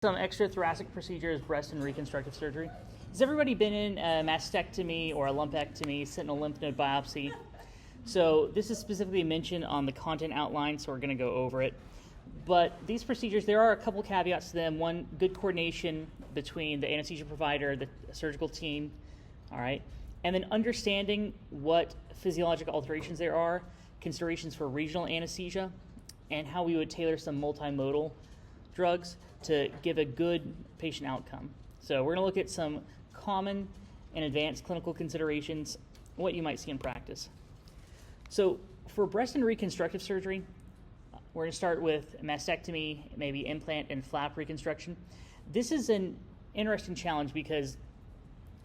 Some extrathoracic procedures, breast and reconstructive surgery. Has everybody been in a mastectomy or a lumpectomy, sentinel lymph node biopsy? So this is specifically mentioned on the content outline, so we're going to go over it. But these procedures, there are a couple caveats to them. One, good coordination between the anesthesia provider, the surgical team, all right? And then understanding what physiologic alterations there are, considerations for regional anesthesia, and how we would tailor some multimodal drugs to give a good patient outcome. So we're going to look at some common and advanced clinical considerations, what you might see in practice. So for breast and reconstructive surgery, we're going to start with mastectomy, maybe implant and flap reconstruction. This is an interesting challenge because,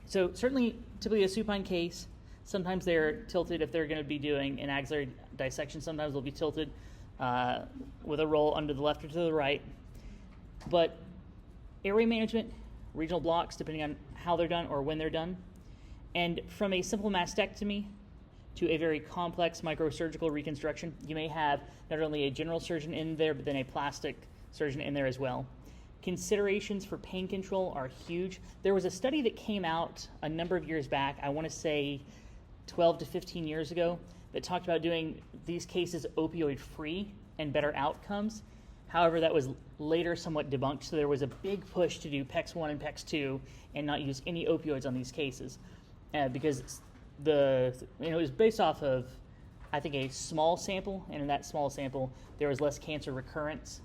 so certainly typically a supine case, sometimes they're tilted if they're going to be doing an axillary dissection. Sometimes they'll be tilted with a roll under the left or to the right. But airway management, regional blocks, depending on how they're done or when they're done. And from a simple mastectomy to a very complex microsurgical reconstruction, you may have not only a general surgeon in there, but then a plastic surgeon in there as well. Considerations for pain control are huge. There was a study that came out a number of years back, I want to say 12 to 15 years ago, that talked about doing these cases opioid-free and better outcomes. However, that was later somewhat debunked, so there was a big push to do PEX 1 and PEX 2 and not use any opioids on these cases because it was based off of, I think, a small sample, and in that small sample, there was less cancer recurrence.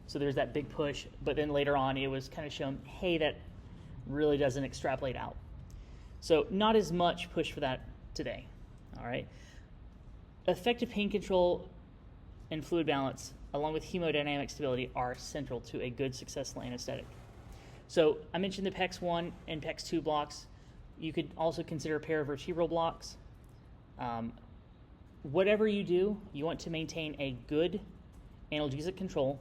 So there's that big push, but then later on, it was kind of shown, hey, that really doesn't extrapolate out. So not as much push for that today, all right? Effective pain control and fluid balance, along with hemodynamic stability, are central to a good, successful anesthetic. So I mentioned the PEX 1 and PEX 2 blocks. You could also consider paravertebral blocks. Whatever you do, you want to maintain a good analgesic control,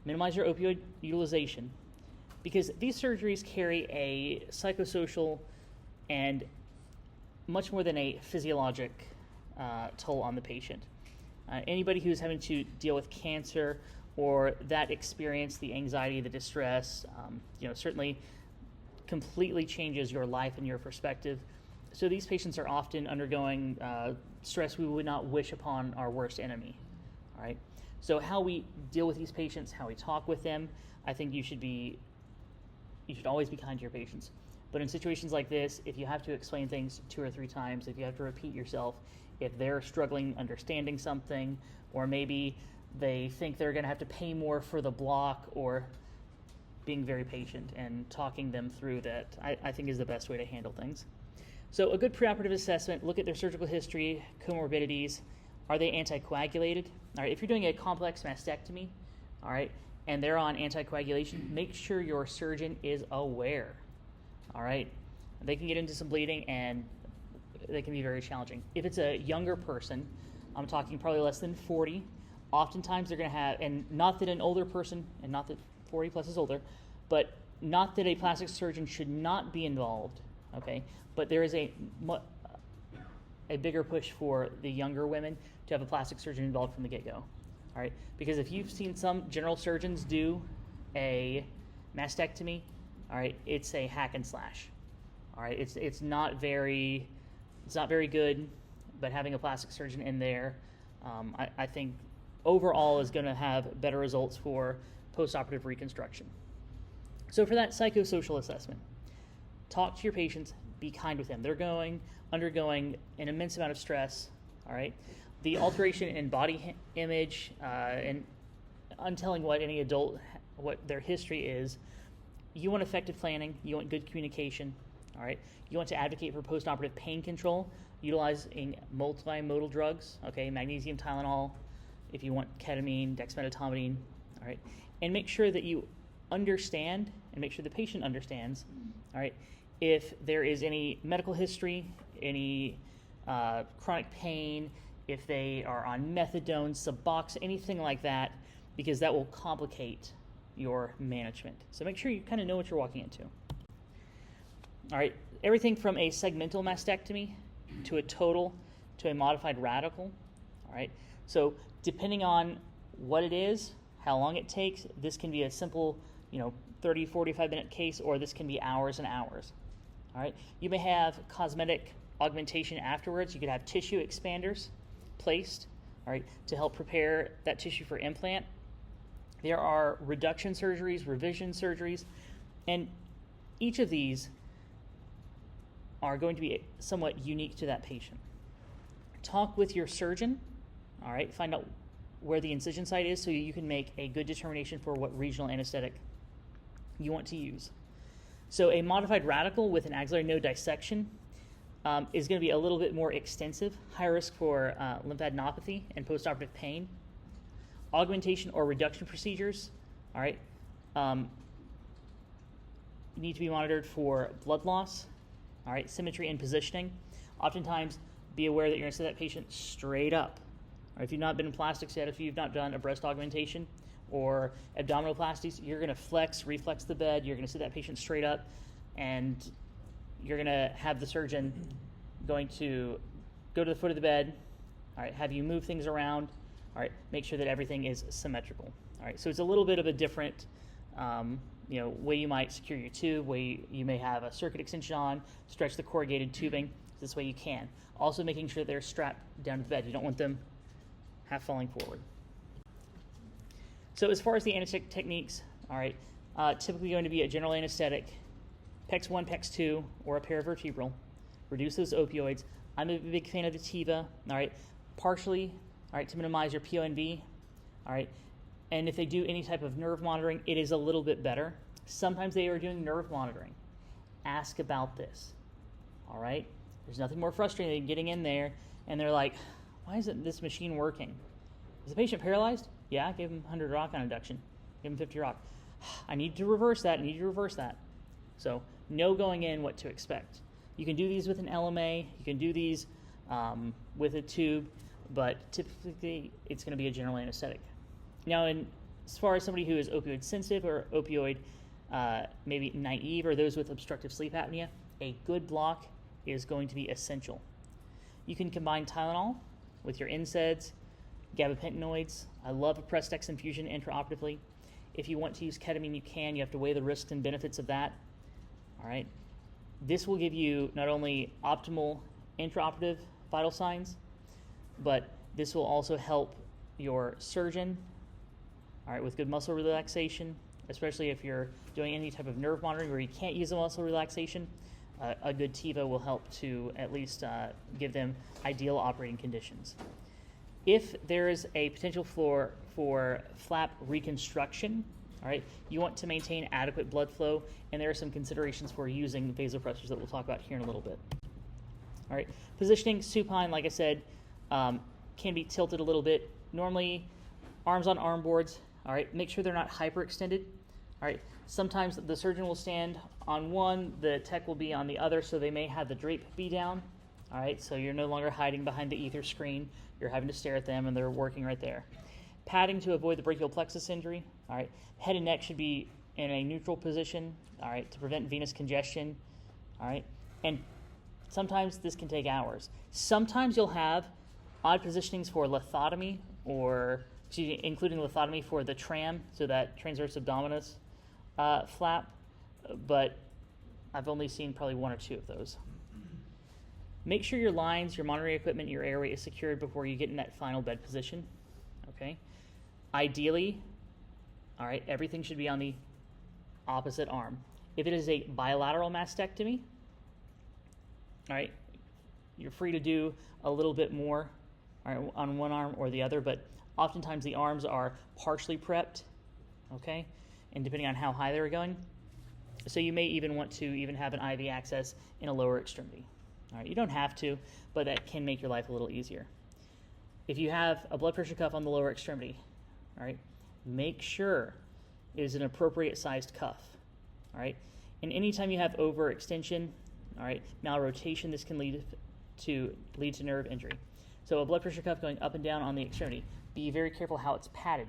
minimize your opioid utilization, because these surgeries carry a psychosocial and much more than a physiologic toll on the patient. Anybody who's having to deal with cancer or that experience, the anxiety, the distress, certainly completely changes your life and your perspective. So these patients are often undergoing stress we would not wish upon our worst enemy. All right. So how we deal with these patients, how we talk with them, I think you should always be kind to your patients. But in situations like this, if you have to explain things 2 or 3 times, if you have to repeat yourself, if they're struggling understanding something, or maybe they think they're going to have to pay more for the block, or being very patient and talking them through that, I think is the best way to handle things. So a good preoperative assessment, look at their surgical history, comorbidities. Are they anticoagulated? All right, if you're doing a complex mastectomy, all right, and they're on anticoagulation, make sure your surgeon is aware. All right, they can get into some bleeding and they can be very challenging. If it's a younger person, I'm talking probably less than 40, oftentimes they're going to have, and not that an older person, and not that 40 plus is older, but not that a plastic surgeon should not be involved, okay? But there is a bigger push for the younger women to have a plastic surgeon involved from the get-go, all right? Because if you've seen some general surgeons do a mastectomy, all right, it's a hack and slash, all right? It's not very good, but having a plastic surgeon in there, I think overall is going to have better results for postoperative reconstruction. So for that psychosocial assessment, talk to your patients, be kind with them. They're undergoing an immense amount of stress, all right? The alteration in body image and untelling what any adult, what their history is, you want effective planning, you want good communication, all right? You want to advocate for postoperative pain control, utilizing multimodal drugs, okay? Magnesium, Tylenol, if you want ketamine, dexmedetomidine, all right? And make sure that you understand and make sure the patient understands, all right, if there is any medical history, any chronic pain, if they are on methadone, Subox, anything like that, because that will complicate your management. So make sure you kind of know what you're walking into. All right, everything from a segmental mastectomy to a total to a modified radical, all right? So depending on what it is, how long it takes. This can be a simple, 30, 45-minute case, or this can be hours and hours. All right. You may have cosmetic augmentation afterwards. You could have tissue expanders placed, all right, to help prepare that tissue for implant. There are reduction surgeries, revision surgeries, and each of these are going to be somewhat unique to that patient. Talk with your surgeon, all right, find out where the incision site is so you can make a good determination for what regional anesthetic you want to use. So a modified radical with an axillary node dissection is going to be a little bit more extensive, high risk for lymphadenopathy and postoperative pain. Augmentation or reduction procedures, all right, need to be monitored for blood loss, all right, symmetry and positioning. Oftentimes, be aware that you're going to set that patient straight up. Or if you've not been in plastics yet, if you've not done a breast augmentation or abdominoplasties, you're going to reflex the bed, you're going to sit that patient straight up, and you're going to have the surgeon going to go to the foot of the bed, all right, have you move things around, all right, make sure that everything is symmetrical. All right, so it's a little bit of a different way you might secure your tube, way you may have a circuit extension on, stretch the corrugated tubing. This way you can. Also making sure they're strapped down to the bed. You don't want them half falling forward. So as far as the anesthetic techniques, all right, typically going to be a general anesthetic, PEX 1, PEX 2, or a paravertebral. Reduce those opioids. I'm a big fan of the TIVA, all right, partially, all right, to minimize your PONV, all right, and if they do any type of nerve monitoring, it is a little bit better. Sometimes they are doing nerve monitoring. Ask about this, all right? There's nothing more frustrating than getting in there and they're like, why isn't this machine working? Is the patient paralyzed? Yeah, I gave him 100 rock on induction. Give him 50 rock. I need to reverse that, So know going in what to expect. You can do these with an LMA. You can do these with a tube, but typically it's going to be a general anesthetic. Now, as far as somebody who is opioid sensitive or opioid maybe naive, or those with obstructive sleep apnea, a good block is going to be essential. You can combine Tylenol with your NSAIDs, gabapentinoids. I love a Prestex infusion intraoperatively. If you want to use ketamine, you can. You have to weigh the risks and benefits of that. All right. This will give you not only optimal intraoperative vital signs, but this will also help your surgeon, all right, with good muscle relaxation, especially if you're doing any type of nerve monitoring where you can't use a muscle relaxation. A good TIVA will help to at least give them ideal operating conditions. If there is a potential for flap reconstruction, all right, you want to maintain adequate blood flow, and there are some considerations for using vasopressors that we'll talk about here in a little bit. All right, positioning, supine, like I said, can be tilted a little bit. Normally, arms on arm boards, all right, make sure they're not hyperextended. All right, sometimes the surgeon will stand on one, the tech will be on the other, so they may have the drape be down. All right, so you're no longer hiding behind the ether screen. You're having to stare at them, and they're working right there. Padding to avoid the brachial plexus injury. All right, head and neck should be in a neutral position. All right, to prevent venous congestion. All right, and sometimes this can take hours. Sometimes you'll have odd positionings for lithotomy, including lithotomy for the TRAM, so that transverse abdominis flap, but I've only seen probably one or two of those. Make sure your lines, your monitoring equipment, your airway is secured before you get in that final bed position, okay? Ideally, all right, everything should be on the opposite arm. If it is a bilateral mastectomy, all right, you're free to do a little bit more, all right, on one arm or the other, but oftentimes the arms are partially prepped, okay, and depending on how high they're going. So you may even want to even have an IV access in a lower extremity. All right, you don't have to, but that can make your life a little easier. If you have a blood pressure cuff on the lower extremity, all right, make sure it is an appropriate sized cuff, all right? And anytime you have overextension, all right, malrotation, this can lead to nerve injury. So a blood pressure cuff going up and down on the extremity, be very careful how it's padded,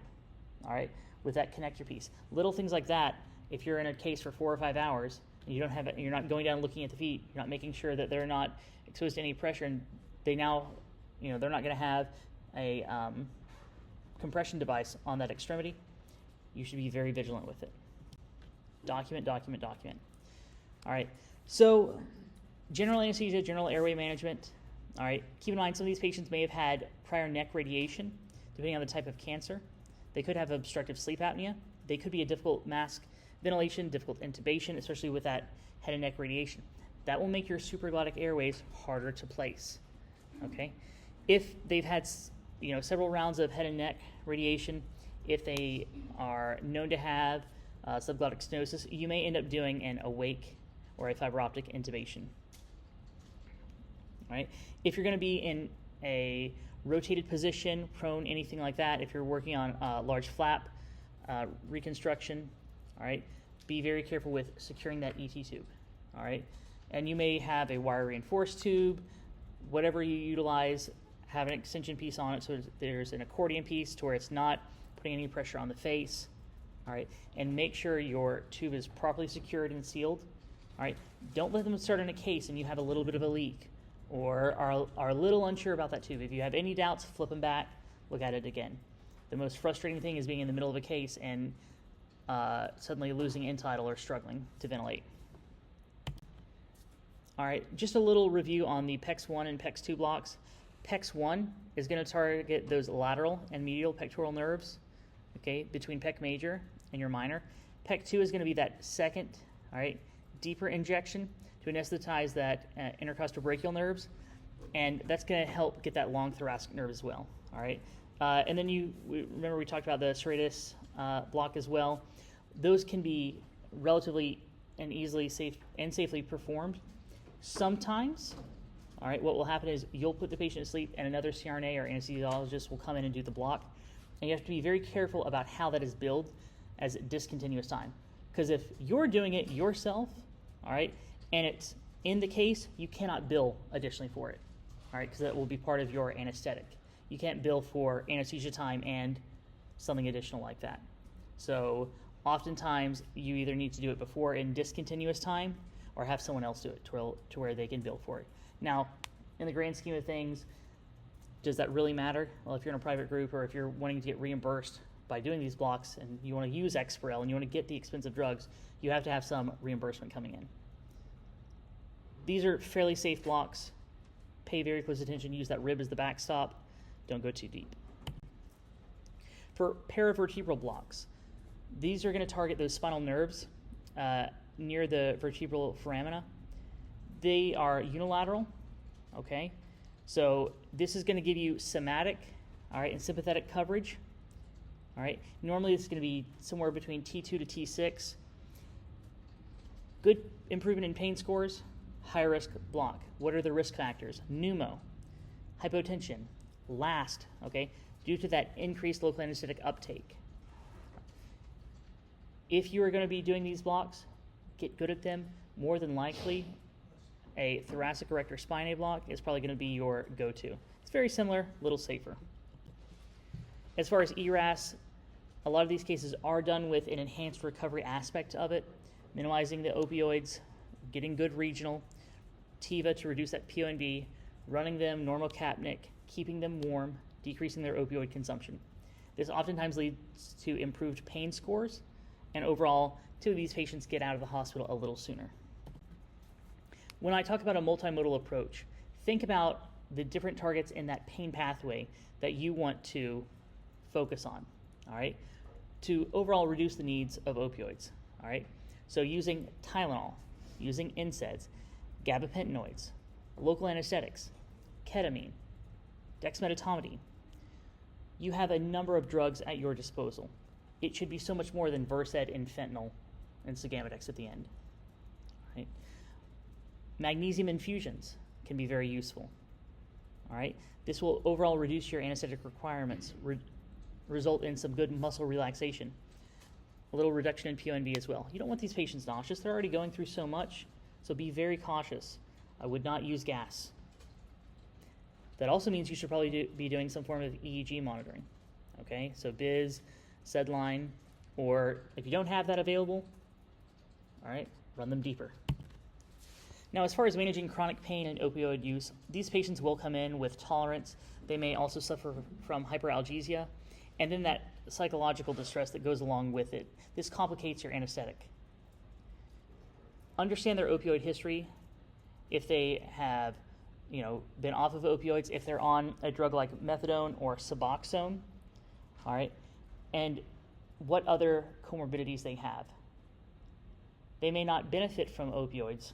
all right, with that connector piece. Little things like that, if you're in a case for 4 or 5 hours, and you're not going down looking at the feet, you're not making sure that they're not exposed to any pressure, and they're not going to have a compression device on that extremity, you should be very vigilant with it. Document, document, document. All right, so general anesthesia, general airway management. All right, keep in mind some of these patients may have had prior neck radiation, depending on the type of cancer. They could have obstructive sleep apnea. They could be a difficult mask ventilation, difficult intubation, especially with that head and neck radiation. That will make your supraglottic airways harder to place. Okay, if they've had several rounds of head and neck radiation, if they are known to have subglottic stenosis, you may end up doing an awake or a fiber optic intubation. All right, if you're going to be in a rotated position, prone, anything like that, if you're working on large flap reconstruction, all right, be very careful with securing that ET tube. All right, and you may have a wire reinforced tube, whatever you utilize, have an extension piece on it so there's an accordion piece to where it's not putting any pressure on the face. All right, and make sure your tube is properly secured and sealed. All right, don't let them start in a case and you have a little bit of a leak or are a little unsure about that tube. If you have any doubts, flip them back, look at it again. The most frustrating thing is being in the middle of a case and suddenly losing end tidal or struggling to ventilate. All right, just a little review on the PEX 1 and PEX 2 blocks. PEX 1 is going to target those lateral and medial pectoral nerves, okay, between PEC major and your minor. PEC 2 is going to be that second, all right, deeper injection to anesthetize that intercostal brachial nerves, and that's going to help get that long thoracic nerve as well. All right, and then remember we talked about the serratus block as well. Those can be relatively and easily safely performed. Sometimes, all right, what will happen is you'll put the patient to sleep and another CRNA or anesthesiologist will come in and do the block. And you have to be very careful about how that is billed as discontinuous time. Because if you're doing it yourself, all right, and it's in the case, you cannot bill additionally for it, all right, because that will be part of your anesthetic. You can't bill for anesthesia time and something additional like that. So oftentimes you either need to do it before in discontinuous time or have someone else do it to where they can bill for it. Now, in the grand scheme of things, does that really matter? Well, if you're in a private group or if you're wanting to get reimbursed by doing these blocks and you want to use Exparel and you want to get the expensive drugs, you have to have some reimbursement coming in. These are fairly safe blocks. Pay very close attention. Use that rib as the backstop. Don't go too deep. For paravertebral blocks, these are going to target those spinal nerves near the vertebral foramina. They are unilateral, okay? So this is going to give you somatic, all right, and sympathetic coverage, all right? Normally it's going to be somewhere between T2 to T6. Good improvement in pain scores, high risk block. What are the risk factors? Pneumo, hypotension, LAST, okay, due to that increased local anesthetic uptake. If you are going to be doing these blocks, get good at them. More than likely, a thoracic erector spinae block is probably going to be your go-to. It's very similar, a little safer. As far as ERAS, a lot of these cases are done with an enhanced recovery aspect of it, minimizing the opioids, getting good regional, TIVA to reduce that PONV, running them normal capnic, keeping them warm, decreasing their opioid consumption. This oftentimes leads to improved pain scores, and overall, two of these patients get out of the hospital a little sooner. When I talk about a multimodal approach, think about the different targets in that pain pathway that you want to focus on, all right, to overall reduce the needs of opioids, all right? So using Tylenol, using NSAIDs, gabapentinoids, local anesthetics, ketamine, dexmedetomidine. You have a number of drugs at your disposal. It should be so much more than Versed and fentanyl and Sugamidex at the end. Right? Magnesium infusions can be very useful. All right? This will overall reduce your anesthetic requirements, result in some good muscle relaxation, a little reduction in PONV as well. You don't want these patients nauseous. They're already going through so much, so be very cautious. I would not use gas. That also means you should probably be doing some form of EEG monitoring. Okay? So BIS, SedLine, or if you don't have that available, all right, run them deeper. Now, as far as managing chronic pain and opioid use, these patients will come in with tolerance. They may also suffer from hyperalgesia, and then that psychological distress that goes along with it. This complicates your anesthetic. Understand their opioid history, if they have been off of opioids, if they're on a drug like methadone or Suboxone, all right, and what other comorbidities they have. They may not benefit from opioids,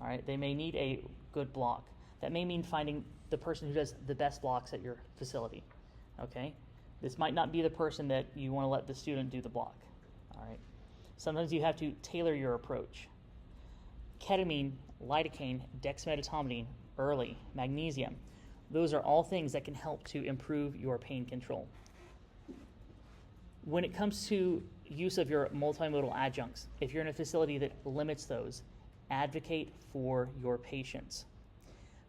all right. They may need a good block. That may mean finding the person who does the best blocks at your facility, okay. This might not be the person that you want to let the student do the block, all right. Sometimes you have to tailor your approach. Ketamine, lidocaine, dexmedetomidine, early, magnesium. Those are all things that can help to improve your pain control. When it comes to use of your multimodal adjuncts, if you're in a facility that limits those, advocate for your patients.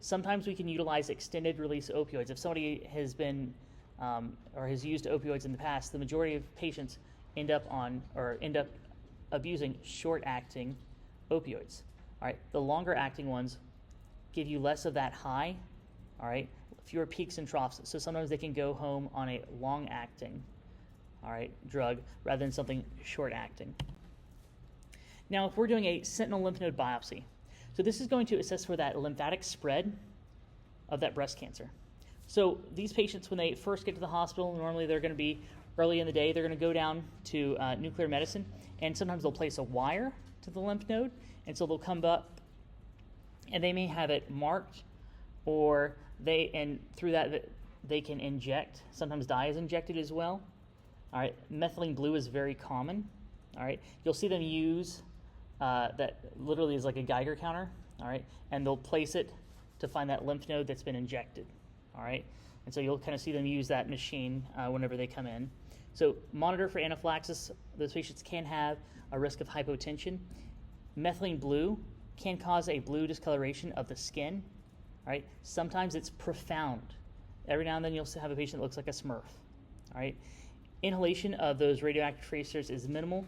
Sometimes we can utilize extended release opioids. If somebody has been or has used opioids in the past, the majority of patients end up abusing short-acting opioids. All right, the longer-acting ones give you less of that high, all right, fewer peaks and troughs. So sometimes they can go home on a long-acting, all right, drug rather than something short-acting. Now, if we're doing a sentinel lymph node biopsy, so this is going to assess for that lymphatic spread of that breast cancer. So these patients, when they first get to the hospital, normally they're going to be early in the day. They're going to go down to nuclear medicine, and sometimes they'll place a wire to the lymph node, and so they'll come up and they may have it marked, or through that they can inject. Sometimes dye is injected as well. All right, methylene blue is very common. All right, you'll see them use that literally is like a Geiger counter. All right, and they'll place it to find that lymph node that's been injected. All right, and so you'll kind of see them use that machine whenever they come in. So monitor for anaphylaxis. Those patients can have a risk of hypotension. Methylene blue can cause a blue discoloration of the skin. All right, sometimes it's profound. Every now and then you'll have a patient that looks like a Smurf. All right, inhalation of those radioactive tracers is minimal.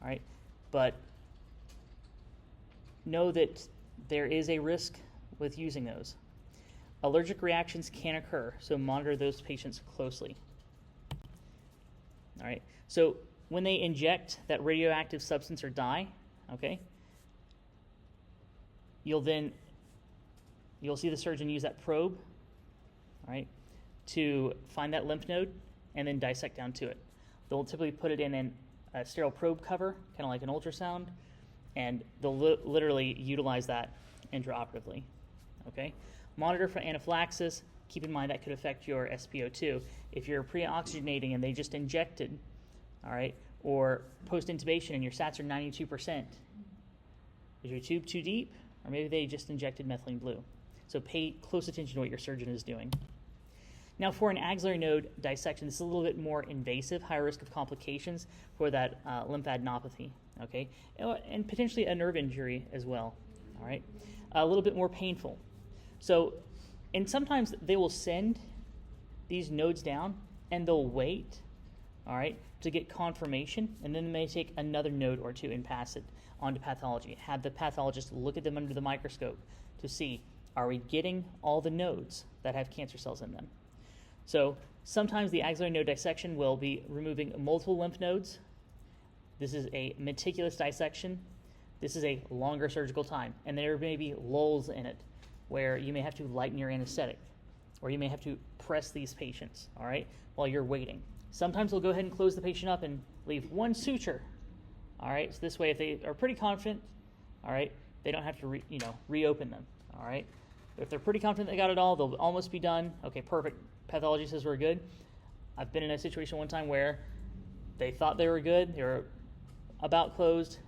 All right, but know that there is a risk with using those. Allergic reactions can occur, so monitor those patients closely. All right, so when they inject that radioactive substance or dye, okay, you'll see the surgeon use that probe, all right, to find that lymph node and then dissect down to it. They'll typically put it in a sterile probe cover, kind of like an ultrasound, and they'll literally utilize that intraoperatively, okay? Monitor for anaphylaxis. Keep in mind that could affect your SpO2. If you're pre-oxygenating and they just injected, all right, or post-intubation and your SATs are 92%, is your tube too deep? Or maybe they just injected methylene blue. So pay close attention to what your surgeon is doing. Now for an axillary node dissection, this is a little bit more invasive, higher risk of complications for that lymphadenopathy, okay? And potentially a nerve injury as well, all right? A little bit more painful. So, and sometimes they will send these nodes down and they'll wait, all right, to get confirmation, and then they may take another node or two and pass it on to pathology. Have the pathologist look at them under the microscope to see, are we getting all the nodes that have cancer cells in them? So sometimes the axillary node dissection will be removing multiple lymph nodes. This is a meticulous dissection. This is a longer surgical time, and there may be lulls in it where you may have to lighten your anesthetic, or you may have to press these patients, all right, while you're waiting. Sometimes we'll go ahead and close the patient up and leave one suture, all right? So this way, if they are pretty confident, all right, they don't have to reopen them, all right? But if they're pretty confident they got it all, they'll almost be done. Okay, perfect. Pathology says we're good. I've been in a situation one time where they thought they were good, they were about closed,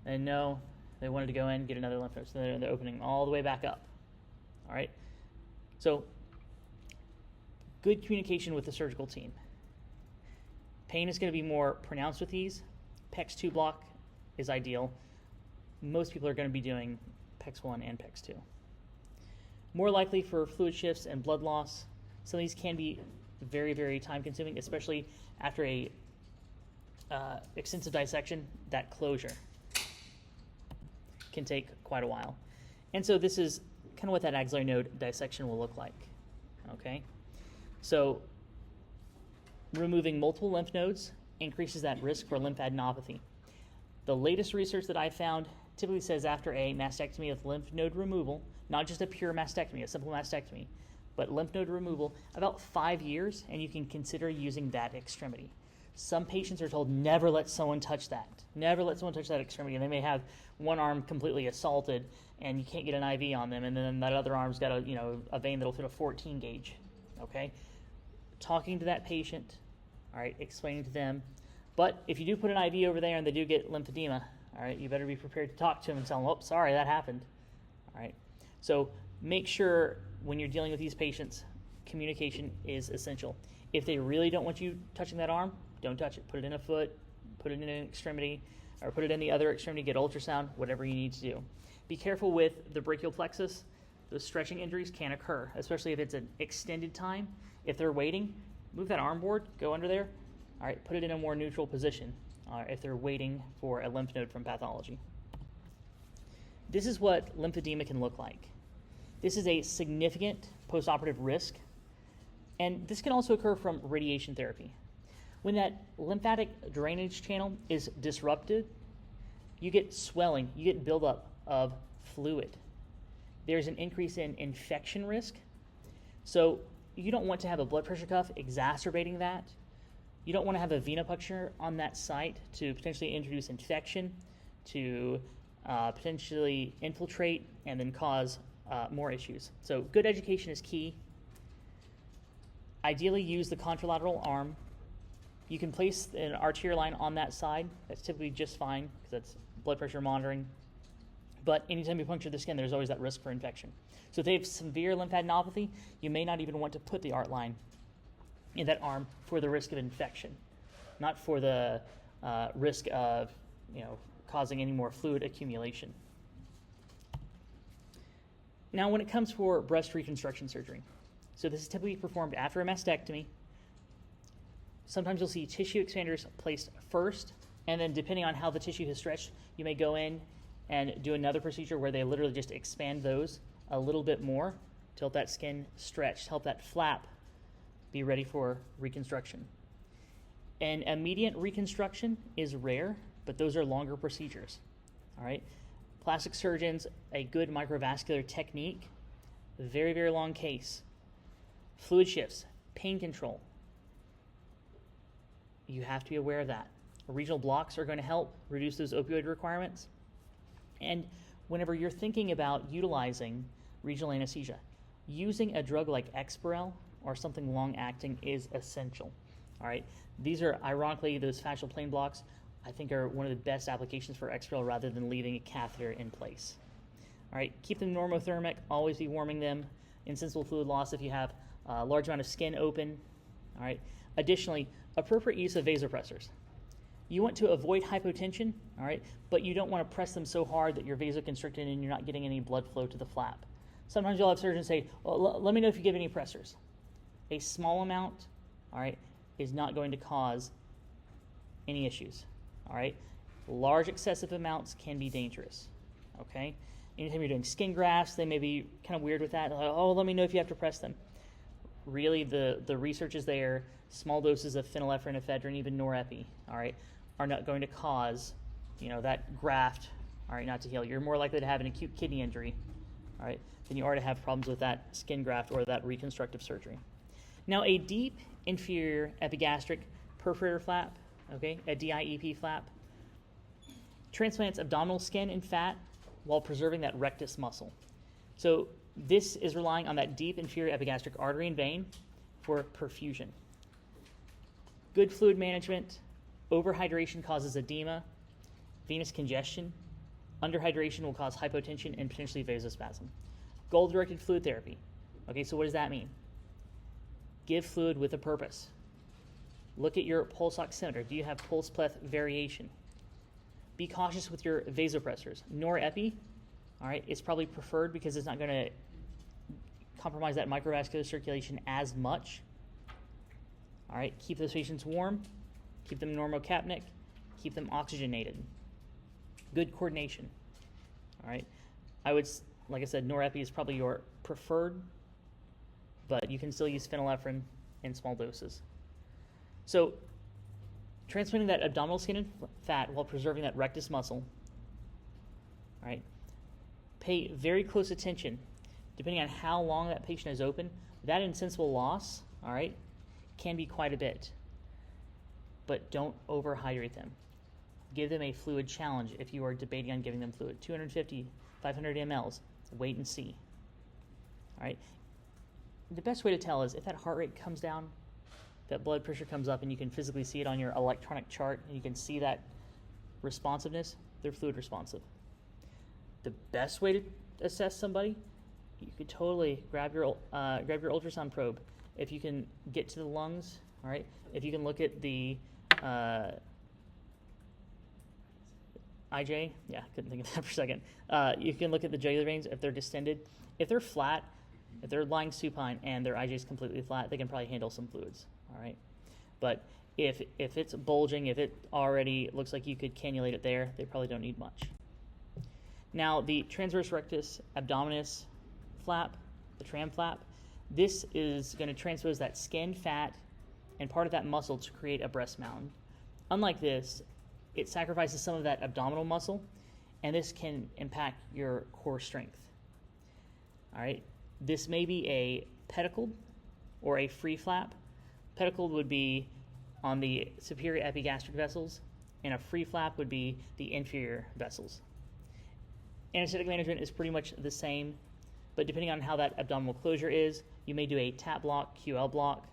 and no, they wanted to go in and get another lymph node, so they're opening all the way back up. All right, so good communication with the surgical team. Pain is going to be more pronounced with these. PEX 2 block is ideal. Most people are going to be doing PEX 1 and PEX 2. More likely for fluid shifts and blood loss. Some of these can be very, very time consuming, especially after a extensive dissection. That closure can take quite a while. And so this is kind of what that axillary node dissection will look like, okay? So removing multiple lymph nodes increases that risk for lymphadenopathy. The latest research that I found typically says after a mastectomy with lymph node removal, not just a pure mastectomy, a simple mastectomy, but lymph node removal, about 5 years, and you can consider using that extremity. Some patients are told never let someone touch that. Never let someone touch that extremity. And they may have one arm completely assaulted and you can't get an IV on them, and then that other arm's got a vein that'll fit a 14 gauge. Okay? Talking to that patient, all right, explaining to them. But if you do put an IV over there and they do get lymphedema, all right, you better be prepared to talk to them and tell them, oh, sorry, that happened. All right? So make sure when you're dealing with these patients, communication is essential. If they really don't want you touching that arm, don't touch it. Put it in a foot, put it in an extremity, or put it in the other extremity, get ultrasound, whatever you need to do. Be careful with the brachial plexus. Those stretching injuries can occur, especially if it's an extended time. If they're waiting, move that arm board, go under there. All right, put it in a more neutral position if they're waiting for a lymph node from pathology. This is what lymphedema can look like. This is a significant postoperative risk, and this can also occur from radiation therapy. When that lymphatic drainage channel is disrupted, you get swelling, you get buildup of fluid. There's an increase in infection risk. So you don't want to have a blood pressure cuff exacerbating that. You don't want to have a venipuncture on that site to potentially introduce infection, to potentially infiltrate and then cause more issues. So good education is key. Ideally use the contralateral arm. You can place an arterial line on that side. That's typically just fine because that's blood pressure monitoring. But anytime you puncture the skin, there's always that risk for infection. So if they have severe lymphadenopathy, you may not even want to put the art line in that arm for the risk of infection, not for the risk of causing any more fluid accumulation. Now, when it comes for breast reconstruction surgery, so this is typically performed after a mastectomy. Sometimes you'll see tissue expanders placed first, and then depending on how the tissue has stretched, you may go in and do another procedure where they literally just expand those a little bit more to help that skin stretch, help that flap be ready for reconstruction. An immediate reconstruction is rare, but those are longer procedures. All right? Plastic surgeons, a good microvascular technique, very, very long case. Fluid shifts, pain control. You have to be aware of that. Regional blocks are going to help reduce those opioid requirements. And whenever you're thinking about utilizing regional anesthesia, using a drug like Exparel or something long-acting is essential. All right, these are ironically those fascial plane blocks. I think are one of the best applications for Exparel rather than leaving a catheter in place. All right, keep them normothermic. Always be warming them. Insensible fluid loss if you have a large amount of skin open. All right. Additionally, appropriate use of vasopressors. You want to avoid hypotension, all right, but you don't want to press them so hard that you're vasoconstricted and you're not getting any blood flow to the flap. Sometimes you'll have surgeons say, well, let me know if you give any pressors. A small amount, all right, is not going to cause any issues, all right? Large excessive amounts can be dangerous, okay? Anytime you're doing skin grafts, they may be kind of weird with that. Like, oh, let me know if you have to press them. Really, the research is there. Small doses of phenylephrine, ephedrine, even norepi, all right, are not going to cause, that graft, all right, not to heal. You're more likely to have an acute kidney injury, all right, than you are to have problems with that skin graft or that reconstructive surgery. Now, a deep inferior epigastric perforator flap, okay, a DIEP flap, transplants abdominal skin and fat while preserving that rectus muscle. So this is relying on that deep inferior epigastric artery and vein for perfusion. Good fluid management. Overhydration causes edema, venous congestion. Underhydration will cause hypotension and potentially vasospasm. Goal-directed fluid therapy. Okay, so what does that mean? Give fluid with a purpose. Look at your pulse oximeter. Do you have pulse pleth variation? Be cautious with your vasopressors. Norepi, all right, is probably preferred because it's not going to compromise that microvascular circulation as much. All right, keep those patients warm, keep them normocapnic, keep them oxygenated. Good coordination. All right, like I said, norepi is probably your preferred, but you can still use phenylephrine in small doses. So transplanting that abdominal skin and fat while preserving that rectus muscle, all right, pay very close attention. Depending on how long that patient is open, that insensible loss, all right, can be quite a bit. But don't overhydrate them. Give them a fluid challenge if you are debating on giving them fluid. 250, 500 mLs, wait and see. All right. The best way to tell is if that heart rate comes down, that blood pressure comes up, and you can physically see it on your electronic chart, and you can see that responsiveness, they're fluid responsive. The best way to assess somebody, you could totally grab your ultrasound probe. If you can get to the lungs, all right, if you can look at the IJ, yeah, couldn't think of that for a second. You can look at the jugular veins if they're distended. If they're flat, if they're lying supine and their IJ is completely flat, they can probably handle some fluids, all right? But if it's bulging, if it already looks like you could cannulate it there, they probably don't need much. Now, the transverse rectus abdominis flap, the tram flap, this is going to transpose that skin, fat, and part of that muscle to create a breast mound. Unlike this, it sacrifices some of that abdominal muscle, and this can impact your core strength. All right, this may be a pedicled or a free flap. Pedicled would be on the superior epigastric vessels, and a free flap would be the inferior vessels. Anesthetic management is pretty much the same, but depending on how that abdominal closure is, you may do a TAP block, QL block,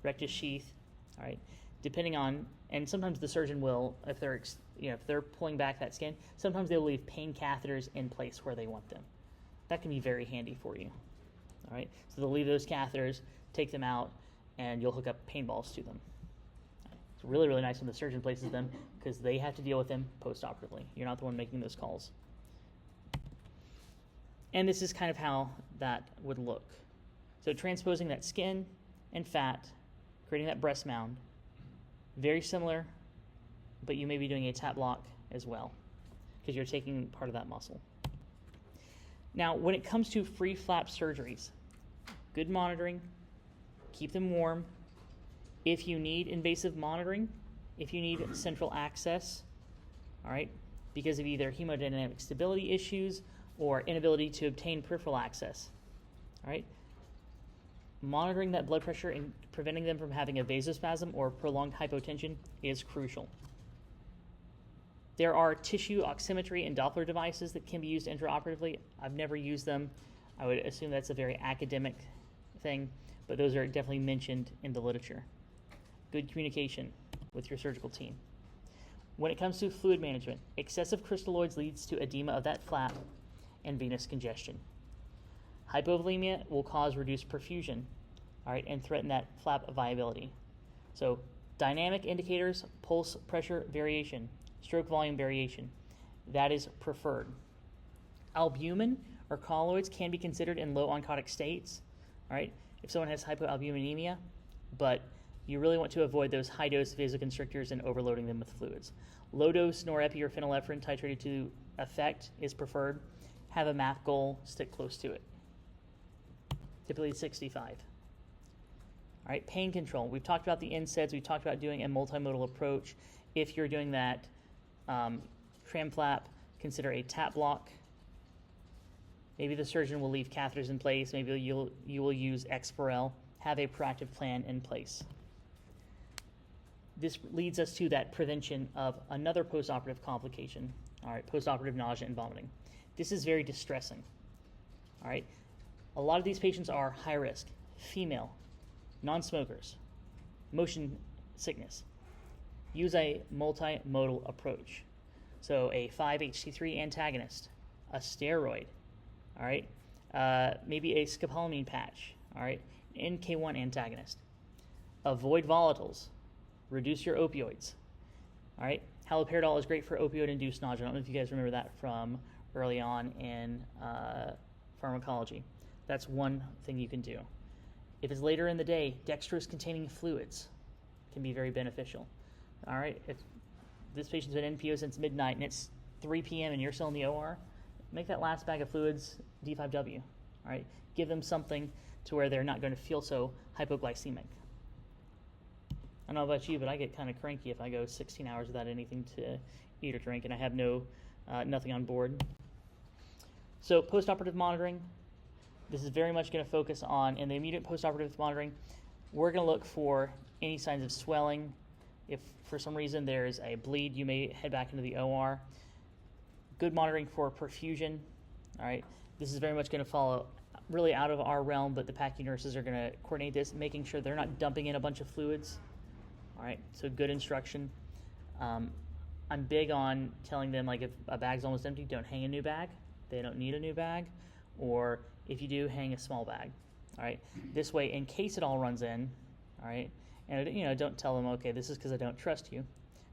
rectus sheath, all right, depending on, and sometimes the surgeon will, if they're pulling back that skin, sometimes they'll leave pain catheters in place where they want them. That can be very handy for you, all right? So they'll leave those catheters, take them out, and you'll hook up pain balls to them. It's really, really nice when the surgeon places them because they have to deal with them post-operatively. You're not the one making those calls. And this is kind of how that would look. So transposing that skin and fat, creating that breast mound, very similar, but you may be doing a TAP block as well because you're taking part of that muscle. Now, when it comes to free flap surgeries, good monitoring, keep them warm. If you need invasive monitoring, if you need central access, all right, because of either hemodynamic stability issues or inability to obtain peripheral access, all right, monitoring that blood pressure and preventing them from having a vasospasm or prolonged hypotension is crucial. There are tissue oximetry and Doppler devices that can be used intraoperatively. I've never used them. I would assume that's a very academic thing, but those are definitely mentioned in the literature. Good communication with your surgical team. When it comes to fluid management, excessive crystalloids leads to edema of that flap and venous congestion. Hypovolemia will cause reduced perfusion, all right, and threaten that flap viability. So dynamic indicators, pulse pressure variation, stroke volume variation, that is preferred. Albumin or colloids can be considered in low oncotic states, all right, if someone has hypoalbuminemia, but you really want to avoid those high-dose vasoconstrictors and overloading them with fluids. Low-dose norepi or phenylephrine titrated to effect is preferred. Have a MAP goal, stick close to it. Typically 65. All right, pain control. We've talked about the NSAIDs. We've talked about doing a multimodal approach. If you're doing that tram flap, consider a TAP block. Maybe the surgeon will leave catheters in place. Maybe you will use Exparel. Have a proactive plan in place. This leads us to that prevention of another postoperative complication, all right, postoperative nausea and vomiting. This is very distressing, all right? A lot of these patients are high risk, female, non-smokers, motion sickness. Use a multimodal approach. So a 5-HT3 antagonist, a steroid, all right? Maybe a scopolamine patch, all right? NK1 antagonist. Avoid volatiles. Reduce your opioids. All right. Haloperidol is great for opioid-induced nausea. I don't know if you guys remember that from early on in pharmacology. That's one thing you can do. If it's later in the day, dextrose-containing fluids can be very beneficial. All right. If this patient's been NPO since midnight and it's 3 p.m. and you're still in the OR, make that last bag of fluids D5W. All right. Give them something to where they're not going to feel so hypoglycemic. I don't know about you, but I get kind of cranky if I go 16 hours without anything to eat or drink and I have nothing on board. So postoperative monitoring, this is very much going to focus on, in the immediate postoperative monitoring, we're going to look for any signs of swelling. If for some reason there's a bleed, you may head back into the OR. Good monitoring for perfusion. All right, this is very much going to follow really out of our realm, but the PACU nurses are going to coordinate this, making sure they're not dumping in a bunch of fluids. All right, so good instruction. I'm big on telling them, like, if a bag's almost empty, don't hang a new bag. They don't need a new bag. Or if you do, hang a small bag. All right, this way, in case it all runs in, all right, and don't tell them, okay, this is because I don't trust you,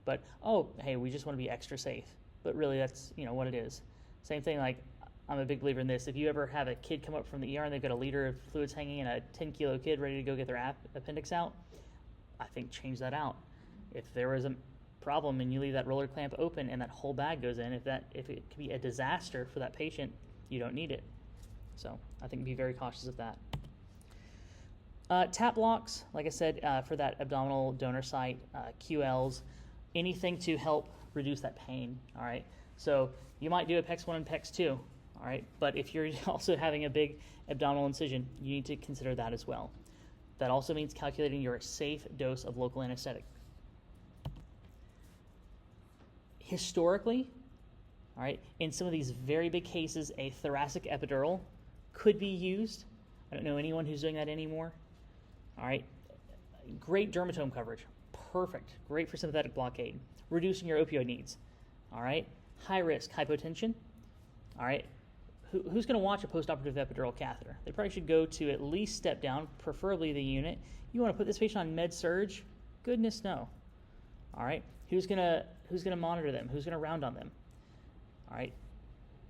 but oh, hey, we just want to be extra safe. But really, that's what it is. Same thing, like, I'm a big believer in this. If you ever have a kid come up from the ER and they've got a liter of fluids hanging and a 10-kilo kid ready to go get their appendix out, I think change that out. If there was a problem and you leave that roller clamp open and that whole bag goes in, if it could be a disaster for that patient, you don't need it. So I think be very cautious of that. Tap blocks, like I said, for that abdominal donor site, QLs, anything to help reduce that pain. All right. So you might do a PEX 1 and PEX 2. All right. But if you're also having a big abdominal incision, you need to consider that as well. That also means calculating your safe dose of local anesthetic. Historically, all right, in some of these very big cases, a thoracic epidural could be used. I don't know anyone who's doing that anymore. All right, great dermatome coverage, perfect, great for sympathetic blockade, reducing your opioid needs. All right, high risk hypotension. All right, who's going to watch a postoperative epidural catheter? They probably should go to at least step down, preferably the unit. You want to put this patient on med surge? Goodness no. All right, who's gonna monitor them? Who's gonna round on them? All right,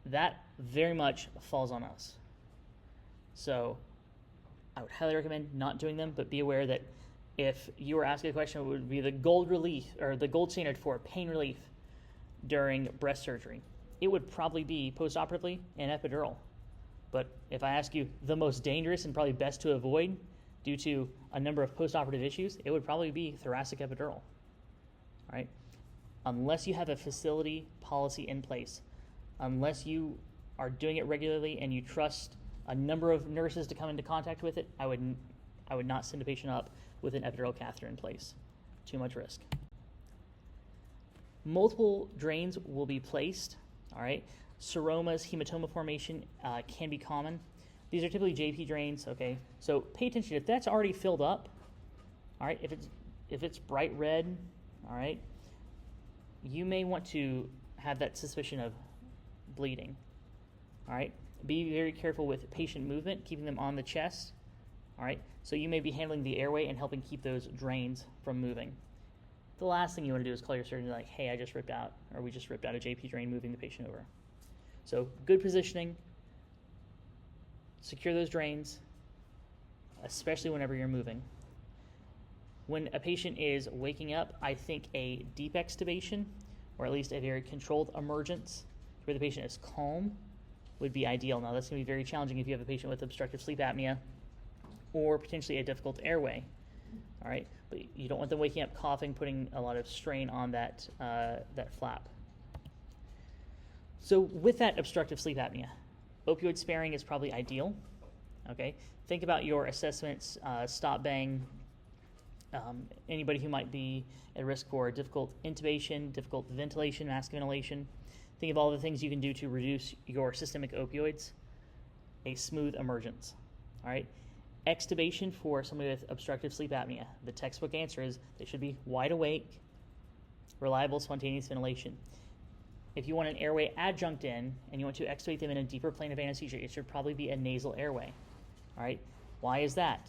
that very much falls on us. So I would highly recommend not doing them, but be aware that if you were asking a question, it would be the gold relief or the gold standard for pain relief during breast surgery. It would probably be postoperatively an epidural. But if I ask you the most dangerous and probably best to avoid due to a number of postoperative issues, it would probably be thoracic epidural. All right? Unless you have a facility policy in place, unless you are doing it regularly and you trust a number of nurses to come into contact with it, I would not send a patient up with an epidural catheter in place. Too much risk. Multiple drains will be placed. All right, seromas, hematoma formation can be common. These are typically JP drains. Okay, so pay attention if that's already filled up. All right, if it's bright red, all right, you may want to have that suspicion of bleeding. All right, be very careful with patient movement, keeping them on the chest. All right, so you may be handling the airway and helping keep those drains from moving. The last thing you want to do is call your surgeon like, hey, we just ripped out a JP drain, moving the patient over. So good positioning, secure those drains, especially whenever you're moving. When a patient is waking up, I think a deep extubation, or at least a very controlled emergence, where the patient is calm, would be ideal. Now, that's going to be very challenging if you have a patient with obstructive sleep apnea or potentially a difficult airway. All right, but you don't want them waking up coughing, putting a lot of strain on that flap. So with that obstructive sleep apnea, opioid sparing is probably ideal. Okay, think about your assessments, stop bang, anybody who might be at risk for difficult intubation, difficult ventilation, mask ventilation. Think of all the things you can do to reduce your systemic opioids. A smooth emergence. All right. Extubation for somebody with obstructive sleep apnea. The textbook answer is they should be wide awake, reliable, spontaneous ventilation. If you want an airway adjunct in and you want to extubate them in a deeper plane of anesthesia, it should probably be a nasal airway. All right. Why is that?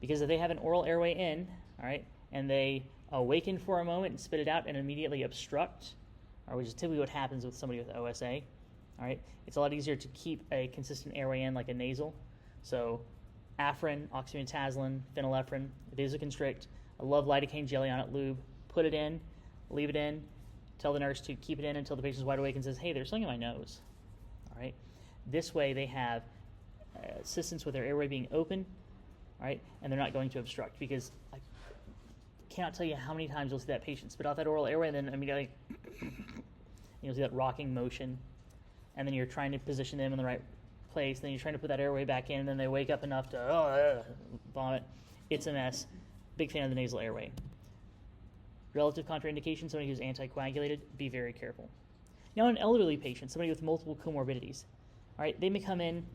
Because if they have an oral airway in, all right, and they awaken for a moment and spit it out and immediately obstruct, or which is typically what happens with somebody with OSA, all right, it's a lot easier to keep a consistent airway in like a nasal. So Afrin, oxymetazoline, phenylephrine, vasoconstrict. I love lidocaine jelly on it lube. Put it in, leave it in, tell the nurse to keep it in until the patient's wide awake and says, hey, there's something in my nose. All right. This way they have assistance with their airway being open, all right, and they're not going to obstruct, because cannot tell you how many times you'll see that patient spit out that oral airway and then immediately you'll see that rocking motion, and then you're trying to position them in the right place, then you're trying to put that airway back in, and then they wake up enough to vomit. It's a mess. Big fan of the nasal airway. Relative contraindication, somebody who's anticoagulated, be very careful. Now, an elderly patient, somebody with multiple comorbidities, all right, they may come in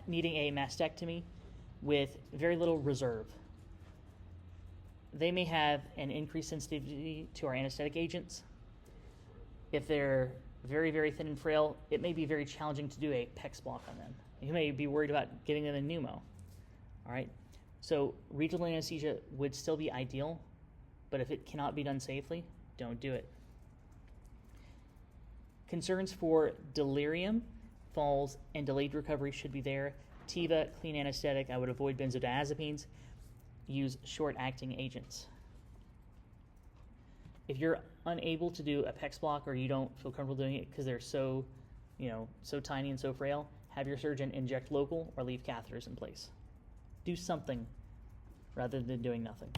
needing a mastectomy with very little reserve. They may have an increased sensitivity to our anesthetic agents. If they're very, very thin and frail, it may be very challenging to do a PEX block on them. You may be worried about giving them a pneumo. All right, so regional anesthesia would still be ideal, but if it cannot be done safely, don't do it. Concerns for delirium, falls, and delayed recovery should be there. TIVA, clean anesthetic. I would avoid benzodiazepines. Use short-acting agents. If you're unable to do a PEX block or you don't feel comfortable doing it because they're so tiny and so frail, have your surgeon inject local or leave catheters in place. Do something rather than doing nothing.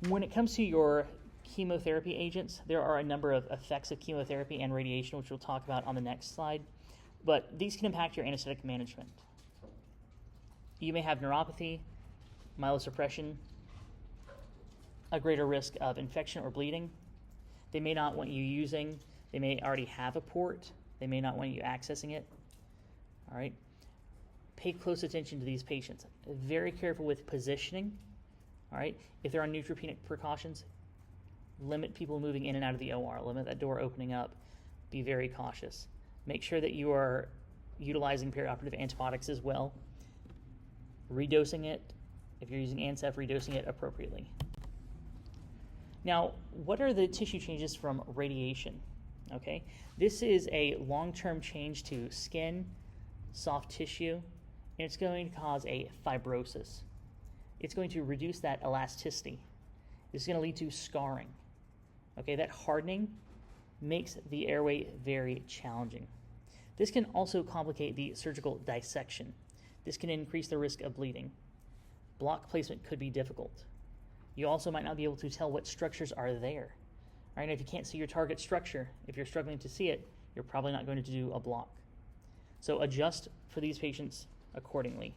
When it comes to your chemotherapy agents, there are a number of effects of chemotherapy and radiation, which we'll talk about on the next slide, but these can impact your anesthetic management. You may have neuropathy, myelosuppression, a greater risk of infection or bleeding. They may not want you using, they may already have a port, they may not want you accessing it. All right. Pay close attention to these patients. Very careful with positioning. All right. If there are neutropenic precautions, limit people moving in and out of the OR, limit that door opening up. Be very cautious. Make sure that you are utilizing perioperative antibiotics as well. Redosing it. If you're using ANSEF, redosing it appropriately. Now, what are the tissue changes from radiation? Okay, this is a long-term change to skin, soft tissue, and it's going to cause a fibrosis. It's going to reduce that elasticity. This is going to lead to scarring. Okay, that hardening makes the airway very challenging. This can also complicate the surgical dissection. This can increase the risk of bleeding. Block placement could be difficult. You also might not be able to tell what structures are there. All right, if you can't see your target structure, if you're struggling to see it, you're probably not going to do a block. So adjust for these patients accordingly.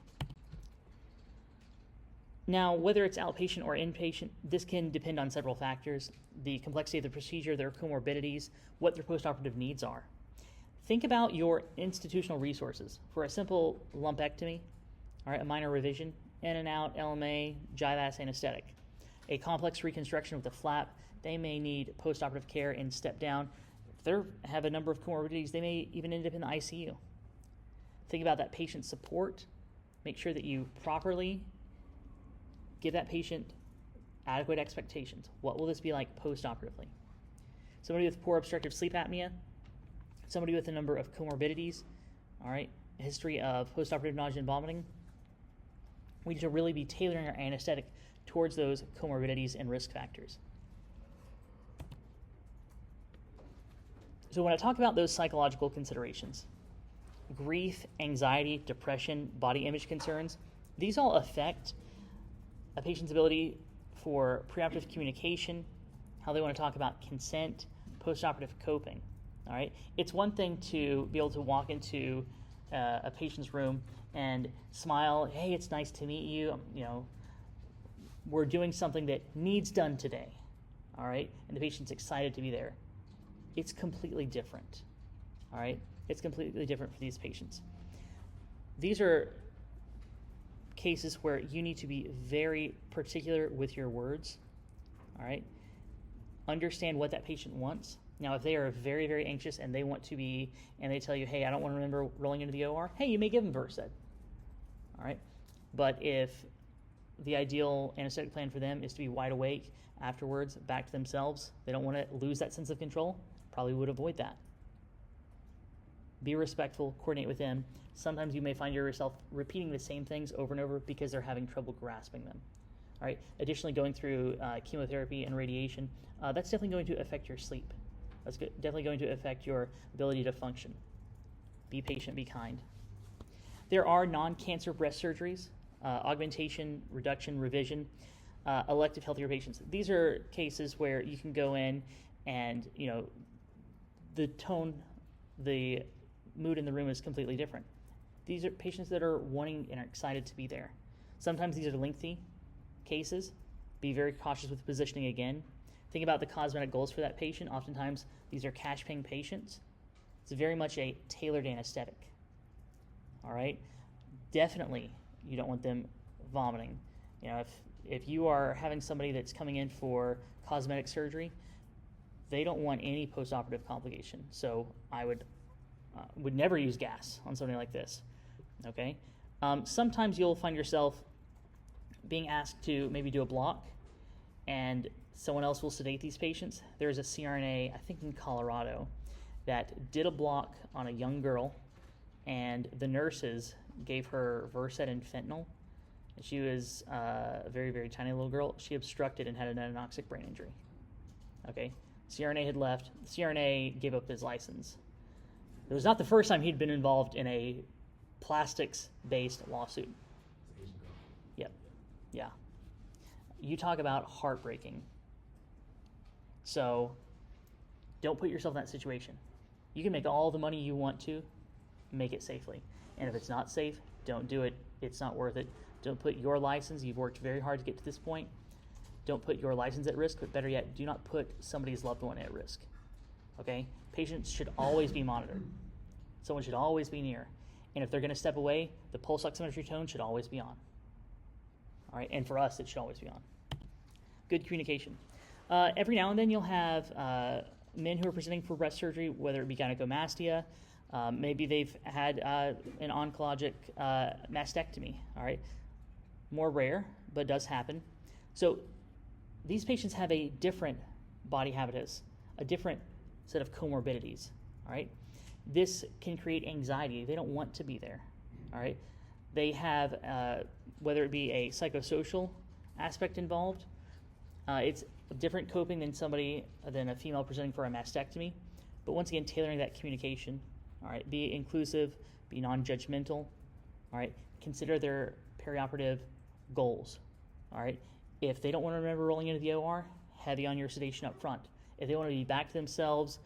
Now, whether it's outpatient or inpatient, this can depend on several factors: the complexity of the procedure, their comorbidities, what their postoperative needs are. Think about your institutional resources. For a simple lumpectomy, all right, a minor revision, in and out, LMA, GIVAS anesthetic. A complex reconstruction with a flap, they may need postoperative care and step down. If they have a number of comorbidities, they may even end up in the ICU. Think about that patient support. Make sure that you properly give that patient adequate expectations. What will this be like postoperatively? Somebody with poor obstructive sleep apnea, somebody with a number of comorbidities, all right, a history of postoperative nausea and vomiting. We need to really be tailoring our anesthetic towards those comorbidities and risk factors. So when I talk about those psychological considerations, grief, anxiety, depression, body image concerns, these all affect a patient's ability for preoperative communication, how they want to talk about consent, postoperative coping. All right, it's one thing to be able to walk into a patient's room and smile. Hey, it's nice to meet you. We're doing something that needs done today. All right, and the patient's excited to be there. It's completely different. All right, it's completely different for these patients. These are cases where you need to be very particular with your words. All right, understand what that patient wants. Now, if they are very, very anxious and they want to be, and they tell you, hey, I don't want to remember rolling into the OR, hey, you may give them Versed. All right, but if the ideal anesthetic plan for them is to be wide awake afterwards, back to themselves, they don't want to lose that sense of control, probably would avoid that. Be respectful, coordinate with them. Sometimes you may find yourself repeating the same things over and over because they're having trouble grasping them. All right. Additionally, going through chemotherapy and radiation, that's definitely going to affect your sleep. That's definitely going to affect your ability to function. Be patient, be kind. There are non-cancer breast surgeries, augmentation, reduction, revision. elective healthier patients. These are cases where you can go in and, the tone, the mood in the room is completely different. These are patients that are wanting and are excited to be there. Sometimes these are lengthy cases. Be very cautious with positioning again. Think about the cosmetic goals for that patient. Oftentimes, these are cash paying patients. It's very much a tailored anesthetic. All right? Definitely, you don't want them vomiting. If you are having somebody that's coming in for cosmetic surgery, they don't want any postoperative complication. So I would never use gas on something like this. Okay? Sometimes you'll find yourself being asked to maybe do a block, and someone else will sedate these patients. There's a CRNA, I think in Colorado, that did a block on a young girl, and the nurses gave her Versed and fentanyl. She was a very, very tiny little girl. She obstructed and had an anoxic brain injury. Okay? CRNA had left. The CRNA gave up his license. It was not the first time he'd been involved in a plastics-based lawsuit. Yep. Yeah. You talk about heartbreaking. So don't put yourself in that situation. You can make all the money you want to, make it safely. And if it's not safe, don't do it. It's not worth it. Don't put your license. You've worked very hard to get to this point. Don't put your license at risk, but better yet, do not put somebody's loved one at risk. Okay? Patients should always be monitored. Someone should always be near. And if they're going to step away, the pulse oximetry tone should always be on. All right? And for us, it should always be on. Good communication. Every now and then you'll have men who are presenting for breast surgery, whether it be gynecomastia, maybe they've had an oncologic mastectomy. All right? More rare, but does happen. So these patients have a different body habitus, a different set of comorbidities. All right? This can create anxiety. They don't want to be there. All right? They have, whether it be a psychosocial aspect involved, it's different coping than a female presenting for a mastectomy. But once again, tailoring that communication. All right? Be inclusive, be non-judgmental. All right? Consider their perioperative goals. All right? If they don't want to remember rolling into the OR, heavy on your sedation up front. If they want to be back to themselves,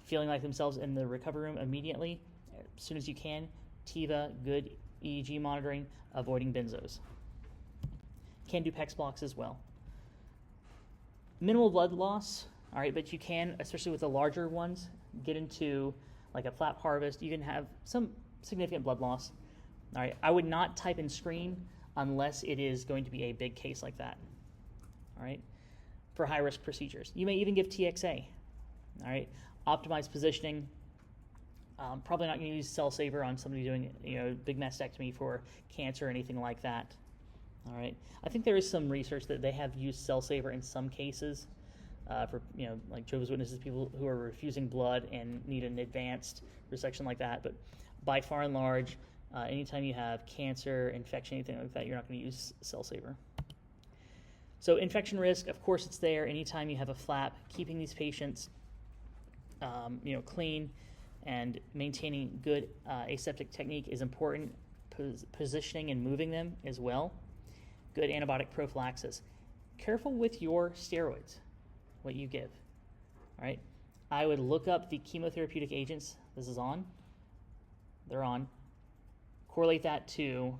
feeling like themselves in the recovery room immediately, as soon as you can, TIVA, good EEG monitoring, avoiding benzos. Can do PEX blocks as well. Minimal blood loss, all right, but you can, especially with the larger ones, get into like a flap harvest. You can have some significant blood loss. All right, I would not type in screen unless it is going to be a big case like that. All right, for high-risk procedures. You may even give TXA. All right, optimize positioning. Probably not going to use cell saver on somebody doing big mastectomy for cancer or anything like that. All right, I think there is some research that they have used cell saver in some cases for like Jehovah's Witnesses, people who are refusing blood and need an advanced resection like that. But by far and large, anytime you have cancer, infection, anything like that, you're not going to use cell saver. So infection risk, of course, it's there. Anytime you have a flap, keeping these patients clean and maintaining good aseptic technique is important. Positioning and moving them as well. Good antibiotic prophylaxis. Careful with your steroids, what you give. All right, I would look up the chemotherapeutic agents. This is on. They're on. Correlate that to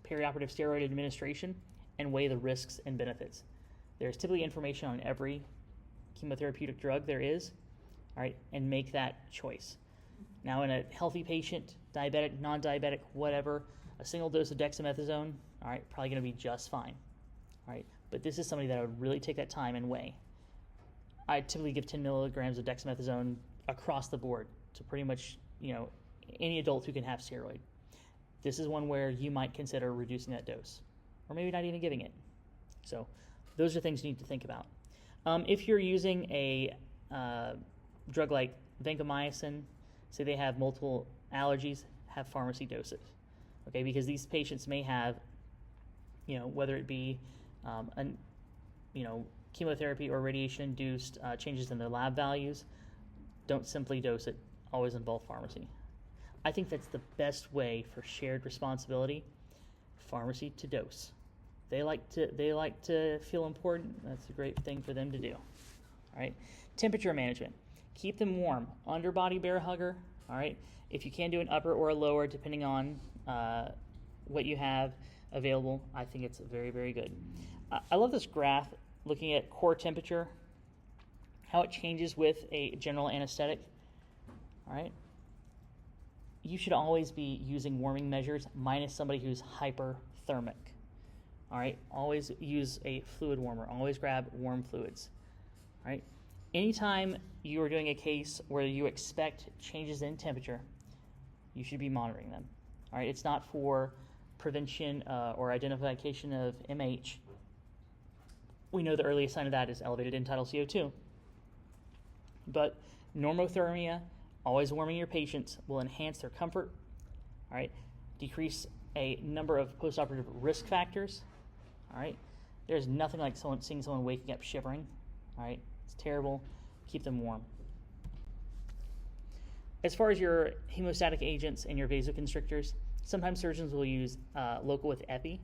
perioperative steroid administration and weigh the risks and benefits. There's typically information on every chemotherapeutic drug there is. All right, and make that choice. Now, in a healthy patient, diabetic, non-diabetic, whatever, a single dose of dexamethasone, all right, probably going to be just fine. All right, but this is somebody that would really take that time and weigh. I typically give 10 milligrams of dexamethasone across the board to pretty much, any adult who can have steroid. This is one where you might consider reducing that dose, or maybe not even giving it. So those are things you need to think about. If you're using a drug like vancomycin, say they have multiple allergies, have pharmacy doses, okay? Because these patients may have, whether it be, chemotherapy or radiation-induced changes in their lab values. Don't simply dose it. Always involve pharmacy. I think that's the best way for shared responsibility, pharmacy to dose. They like to feel important. That's a great thing for them to do. All right. Temperature management. Keep them warm. Underbody bear hugger. All right. If you can do an upper or a lower, depending on what you have available, I think it's very, very good. I love this graph looking at core temperature, how it changes with a general anesthetic. All right. You should always be using warming measures minus somebody who's hyperthermic. All right. Always use a fluid warmer. Always grab warm fluids. All right. Anytime you are doing a case where you expect changes in temperature, you should be monitoring them. All right. It's not for prevention or identification of MH. We know the earliest sign of that is elevated end-tidal CO2. But normothermia, always warming your patients, will enhance their comfort, all right, decrease a number of postoperative risk factors, all right. There's nothing like seeing someone waking up shivering, all right. It's terrible. Keep them warm. As far as your hemostatic agents and your vasoconstrictors, sometimes surgeons will use local with epi,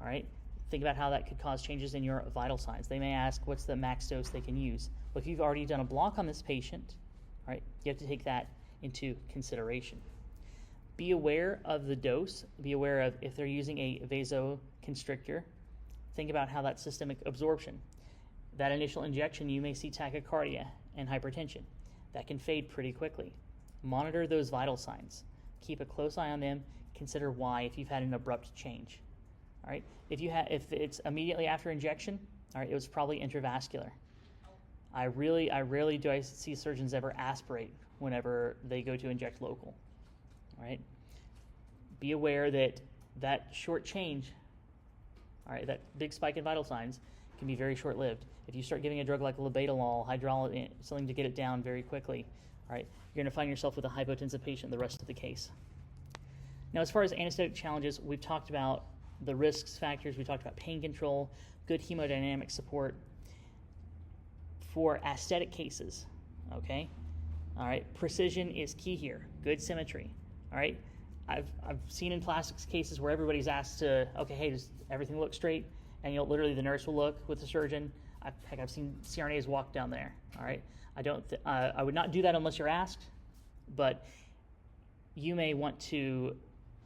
all right. Think about how that could cause changes in your vital signs. They may ask what's the max dose they can use. Well, if you've already done a block on this patient, all right, you have to take that into consideration. Be aware of the dose. Be aware of if they're using a vasoconstrictor. Think about how that systemic absorption. That initial injection, you may see tachycardia and hypertension. That can fade pretty quickly. Monitor those vital signs. Keep a close eye on them. Consider why if you've had an abrupt change. All right. If it's immediately after injection, all right, it was probably intravascular. I rarely do I see surgeons ever aspirate whenever they go to inject local. All right. Be aware that that short change, all right, that big spike in vital signs can be very short-lived. If you start giving a drug like labetalol, hydralazine, something to get it down very quickly, all right, you're going to find yourself with a hypotensive patient the rest of the case. Now, as far as anesthetic challenges, we've talked about the risks factors, we talked about pain control, good hemodynamic support. For aesthetic cases, okay, all right, precision is key here. Good symmetry, all right. I've seen in plastics cases where everybody's asked to, okay, hey, does everything look straight? And literally the nurse will look with the surgeon. I've seen CRNAs walk down there. All right, I would not do that unless you're asked, but you may want to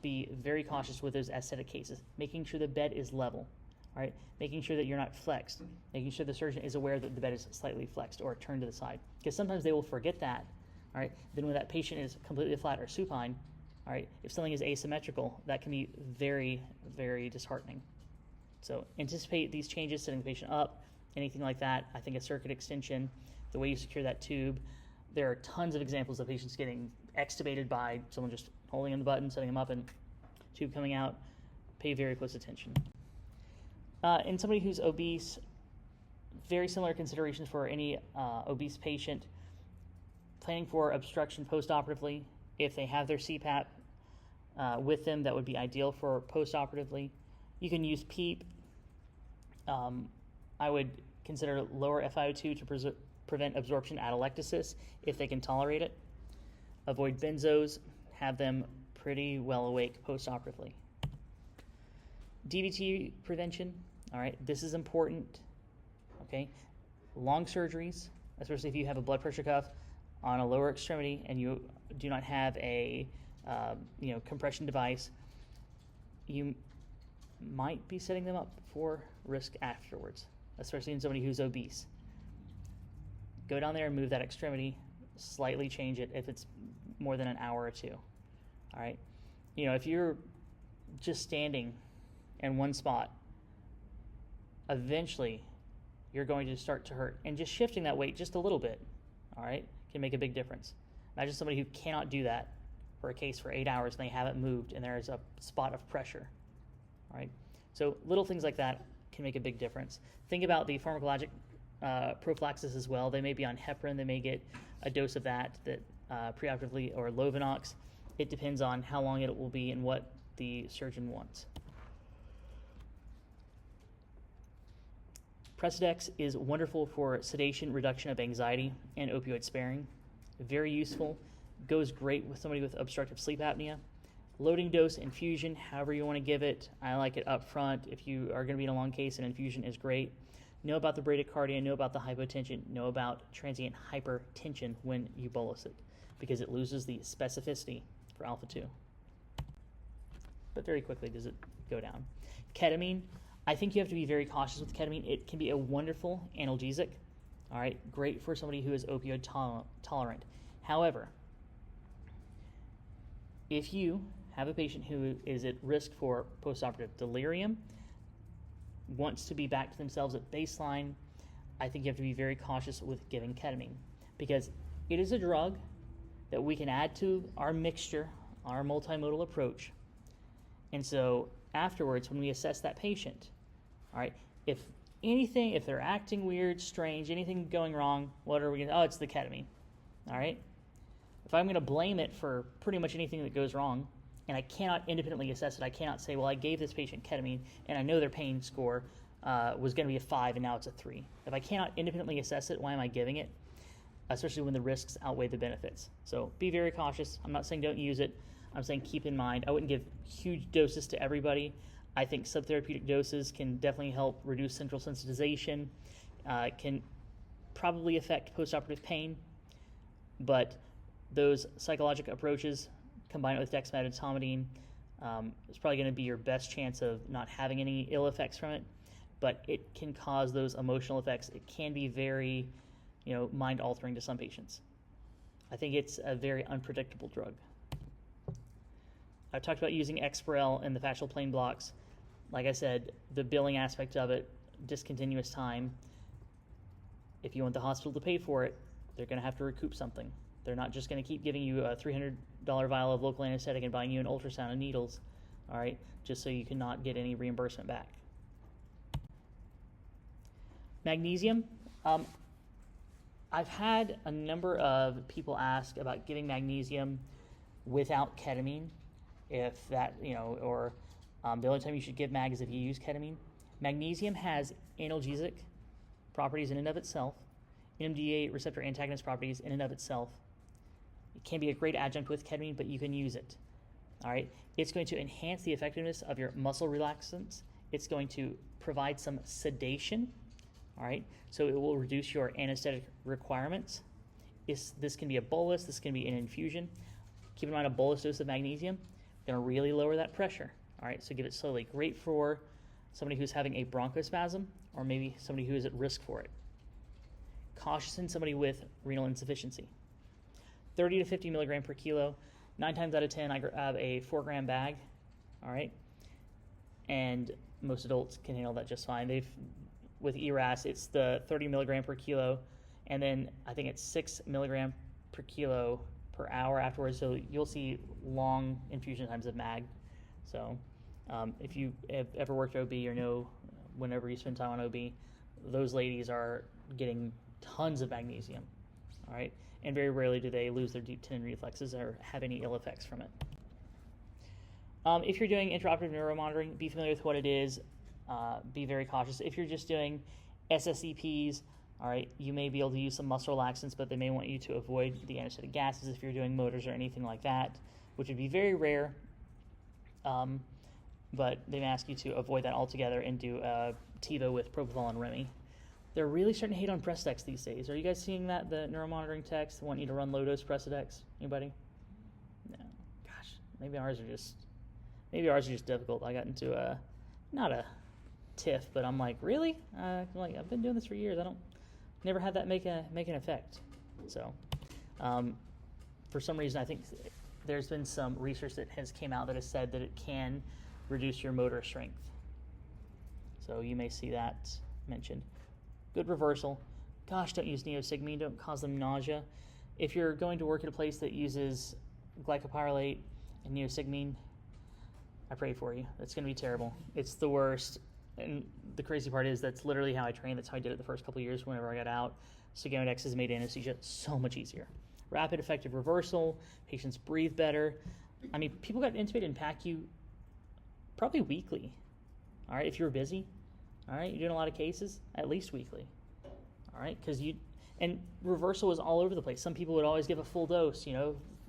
be very cautious with those aesthetic cases, making sure the bed is level. All right, making sure that you're not flexed, making sure the surgeon is aware that the bed is slightly flexed or turned to the side, because sometimes they will forget that. All right, then when that patient is completely flat or supine, all right, if something is asymmetrical, that can be very, very disheartening. So anticipate these changes, setting the patient up, anything like that. I think a circuit extension, the way you secure that tube. There are tons of examples of patients getting extubated by someone just holding in the button, setting them up, and tube coming out. Pay very close attention. In somebody who's obese, very similar considerations for any obese patient. Planning for obstruction postoperatively. If they have their CPAP with them, that would be ideal for postoperatively. You can use PEEP. I would consider lower FiO2 to prevent absorption atelectasis if they can tolerate it. Avoid benzos. Have them pretty well awake postoperatively. DVT prevention. All right, this is important, okay? Long surgeries, especially if you have a blood pressure cuff on a lower extremity and you do not have a compression device, you might be setting them up for risk afterwards, especially in somebody who's obese. Go down there and move that extremity, slightly change it if it's more than an hour or two, all right? If you're just standing in one spot, eventually you're going to start to hurt. And just shifting that weight just a little bit, all right, can make a big difference. Imagine somebody who cannot do that for a case for 8 hours and they haven't moved and there's a spot of pressure, all right? So little things like that can make a big difference. Think about the pharmacologic prophylaxis as well. They may be on heparin. They may get a dose of that preoperatively, or Lovenox. It depends on how long it will be and what the surgeon wants. Precedex is wonderful for sedation, reduction of anxiety, and opioid sparing. Very useful. Goes great with somebody with obstructive sleep apnea. Loading dose infusion, however you want to give it. I like it up front. If you are going to be in a long case, an infusion is great. Know about the bradycardia, know about the hypotension, know about transient hypertension when you bolus it, because it loses the specificity for alpha 2. But very quickly does it go down. Ketamine, I think you have to be very cautious with ketamine. It can be a wonderful analgesic, all right, great for somebody who is opioid tolerant. However, if you have a patient who is at risk for postoperative delirium, wants to be back to themselves at baseline, I think you have to be very cautious with giving ketamine, because it is a drug that we can add to our mixture, our multimodal approach. And so afterwards, when we assess that patient, all right, if they're acting weird, strange, anything going wrong, what are we going to, it's the ketamine, all right? If I'm going to blame it for pretty much anything that goes wrong, and I cannot independently assess it, I cannot say, well, I gave this patient ketamine, and I know their pain score was going to be a 5, and now it's a 3. If I cannot independently assess it, why am I giving it? Especially when the risks outweigh the benefits. So be very cautious. I'm not saying don't use it. I'm saying keep in mind, I wouldn't give huge doses to everybody. I think subtherapeutic doses can definitely help reduce central sensitization, can probably affect postoperative pain, but those psychologic approaches, combine it with dexmedetomidine, is probably going to be your best chance of not having any ill effects from it, but it can cause those emotional effects. It can be very, mind-altering to some patients. I think it's a very unpredictable drug. I've talked about using Exparel in the fascial plane blocks. Like I said, the billing aspect of it, discontinuous time. If you want the hospital to pay for it, they're going to have to recoup something. They're not just going to keep giving you a $300 vial of local anesthetic and buying you an ultrasound and needles, all right, just so you cannot get any reimbursement back. Magnesium. I've had a number of people ask about giving magnesium without ketamine, if that, or the only time you should give mag is if you use ketamine. Magnesium has analgesic properties in and of itself, NMDA receptor antagonist properties in and of itself. It can be a great adjunct with ketamine, but you can use it. All right, it's going to enhance the effectiveness of your muscle relaxants. It's going to provide some sedation. All right, so it will reduce your anesthetic requirements. This can be a bolus. This can be an infusion. Keep in mind, a bolus dose of magnesium going to really lower that pressure. All right, so give it slowly. Great for somebody who's having a bronchospasm, or maybe somebody who is at risk for it. Cautious in somebody with renal insufficiency. 30 to 50 milligram per kilo. 9 times out of 10, I grab a 4-gram bag, all right? And most adults can handle that just fine. With ERAS, it's the 30 milligram per kilo, and then I think it's 6 milligram per kilo per hour afterwards, so you'll see long infusion times of mag. So if you have ever worked OB or know whenever you spend time on OB, those ladies are getting tons of magnesium, all right? And very rarely do they lose their deep tendon reflexes or have any ill effects from it. If you're doing intraoperative neuromonitoring, be familiar with what it is. Be very cautious. If you're just doing SSEPs, all right, you may be able to use some muscle relaxants, but they may want you to avoid the anesthetic gases if you're doing motors or anything like that, which would be very rare. But they may ask you to avoid that altogether and do TiVo with propofol and Remy. They're really starting to hate on Precedex these days. Are you guys seeing that? The neuromonitoring techs want you to run low-dose Precedex? Anybody? No. Gosh, maybe ours are just difficult. I got into not a tiff, but I'm like, really? I've been doing this for years. Never had that make an effect. So, for some reason, I think there's been some research that has came out that has said that it can reduce your motor strength. So you may see that mentioned. Good reversal. Gosh, don't use neosigmine. Don't cause them nausea. If you're going to work at a place that uses glycopyrrolate and neosigmine, I pray for you. That's going to be terrible. It's the worst. And the crazy part is that's literally how I trained. That's how I did it the first couple of years whenever I got out. Sugammadex has made anesthesia so much easier. Rapid, effective reversal. Patients breathe better. I mean, people got intubated in PACU probably weekly. All right, if you were busy. All right, you're doing a lot of cases, at least weekly. All right, and reversal was all over the place. Some people would always give a full dose,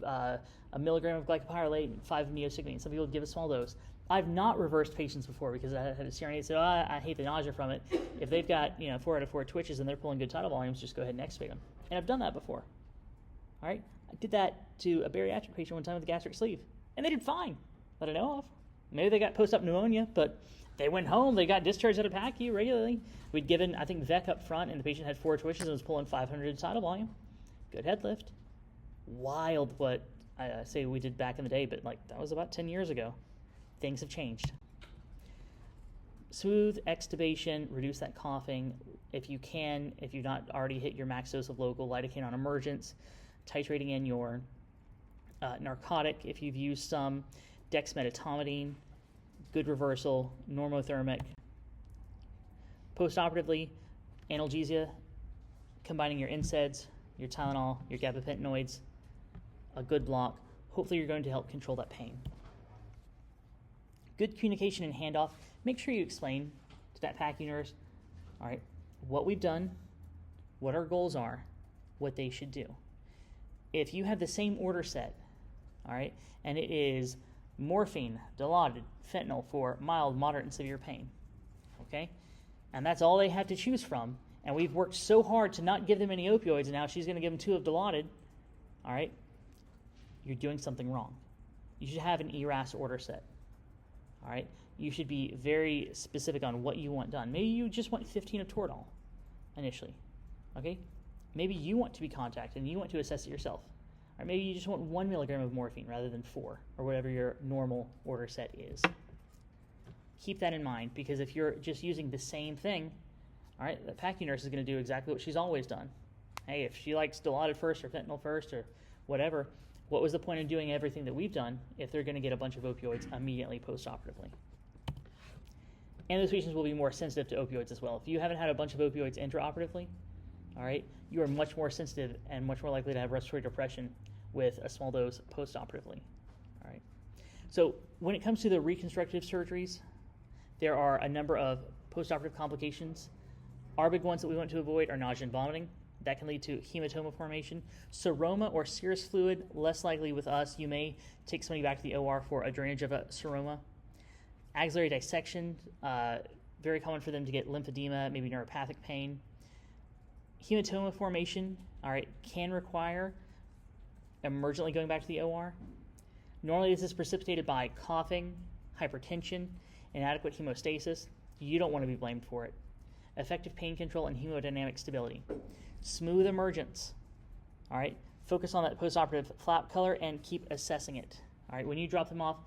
a milligram of glycopyrrolate and 5 of neostigmine. Some people give a small dose. I've not reversed patients before because I had a CRNA that said, I hate the nausea from it. If they've got 4 out of 4 twitches and they're pulling good tidal volumes, just go ahead and extubate them. And I've done that before. All right, I did that to a bariatric patient one time with a gastric sleeve, and they did fine that I know of. Maybe they got post-op pneumonia, but they went home. They got discharged out of PACU regularly. We'd given, I think, VEC up front, and the patient had 4 twitches and was pulling 500 tidal volume. Good head lift. Wild what I say we did back in the day, but that was about 10 years ago. Things have changed. Smooth extubation, reduce that coughing. If you can, if you've not already hit your max dose of local lidocaine on emergence, titrating in your narcotic if you've used some, dexmedetomidine, good reversal, normothermic. Postoperatively, analgesia, combining your NSAIDs, your Tylenol, your gabapentinoids, a good block. Hopefully you're going to help control that pain. Good communication and handoff. Make sure you explain to that PACU nurse, all right, what we've done, what our goals are, what they should do. If you have the same order set, all right, and it is morphine, Dilaudid, fentanyl for mild, moderate, and severe pain, okay, and that's all they have to choose from, and we've worked so hard to not give them any opioids, and now she's going to give them 2 of Dilaudid, all right, you're doing something wrong. You should have an ERAS order set, all right? You should be very specific on what you want done. Maybe you just want 15 of Toradol initially, okay? Maybe you want to be contacted and you want to assess it yourself. Or maybe you just want 1 milligram of morphine rather than 4, or whatever your normal order set is. Keep that in mind, because if you're just using the same thing, all right, the PACU nurse is going to do exactly what she's always done. Hey, if she likes Dilaudid first or fentanyl first or whatever, what was the point of doing everything that we've done if they're going to get a bunch of opioids immediately post-operatively? And those patients will be more sensitive to opioids as well. If you haven't had a bunch of opioids intraoperatively, all right, you are much more sensitive and much more likely to have respiratory depression with a small dose post-operatively. All right. So when it comes to the reconstructive surgeries, there are a number of post-operative complications. Our big ones that we want to avoid are nausea and vomiting. That can lead to hematoma formation. Seroma or serous fluid, less likely with us. You may take somebody back to the OR for a drainage of a seroma. Axillary dissection, very common for them to get lymphedema, maybe neuropathic pain. Hematoma formation, all right, can require emergently going back to the OR. Normally this is precipitated by coughing, hypertension, inadequate hemostasis. You don't want to be blamed for it. Effective pain control and hemodynamic stability. Smooth emergence, all right? Focus on that postoperative flap color and keep assessing it, all right? When you drop them off,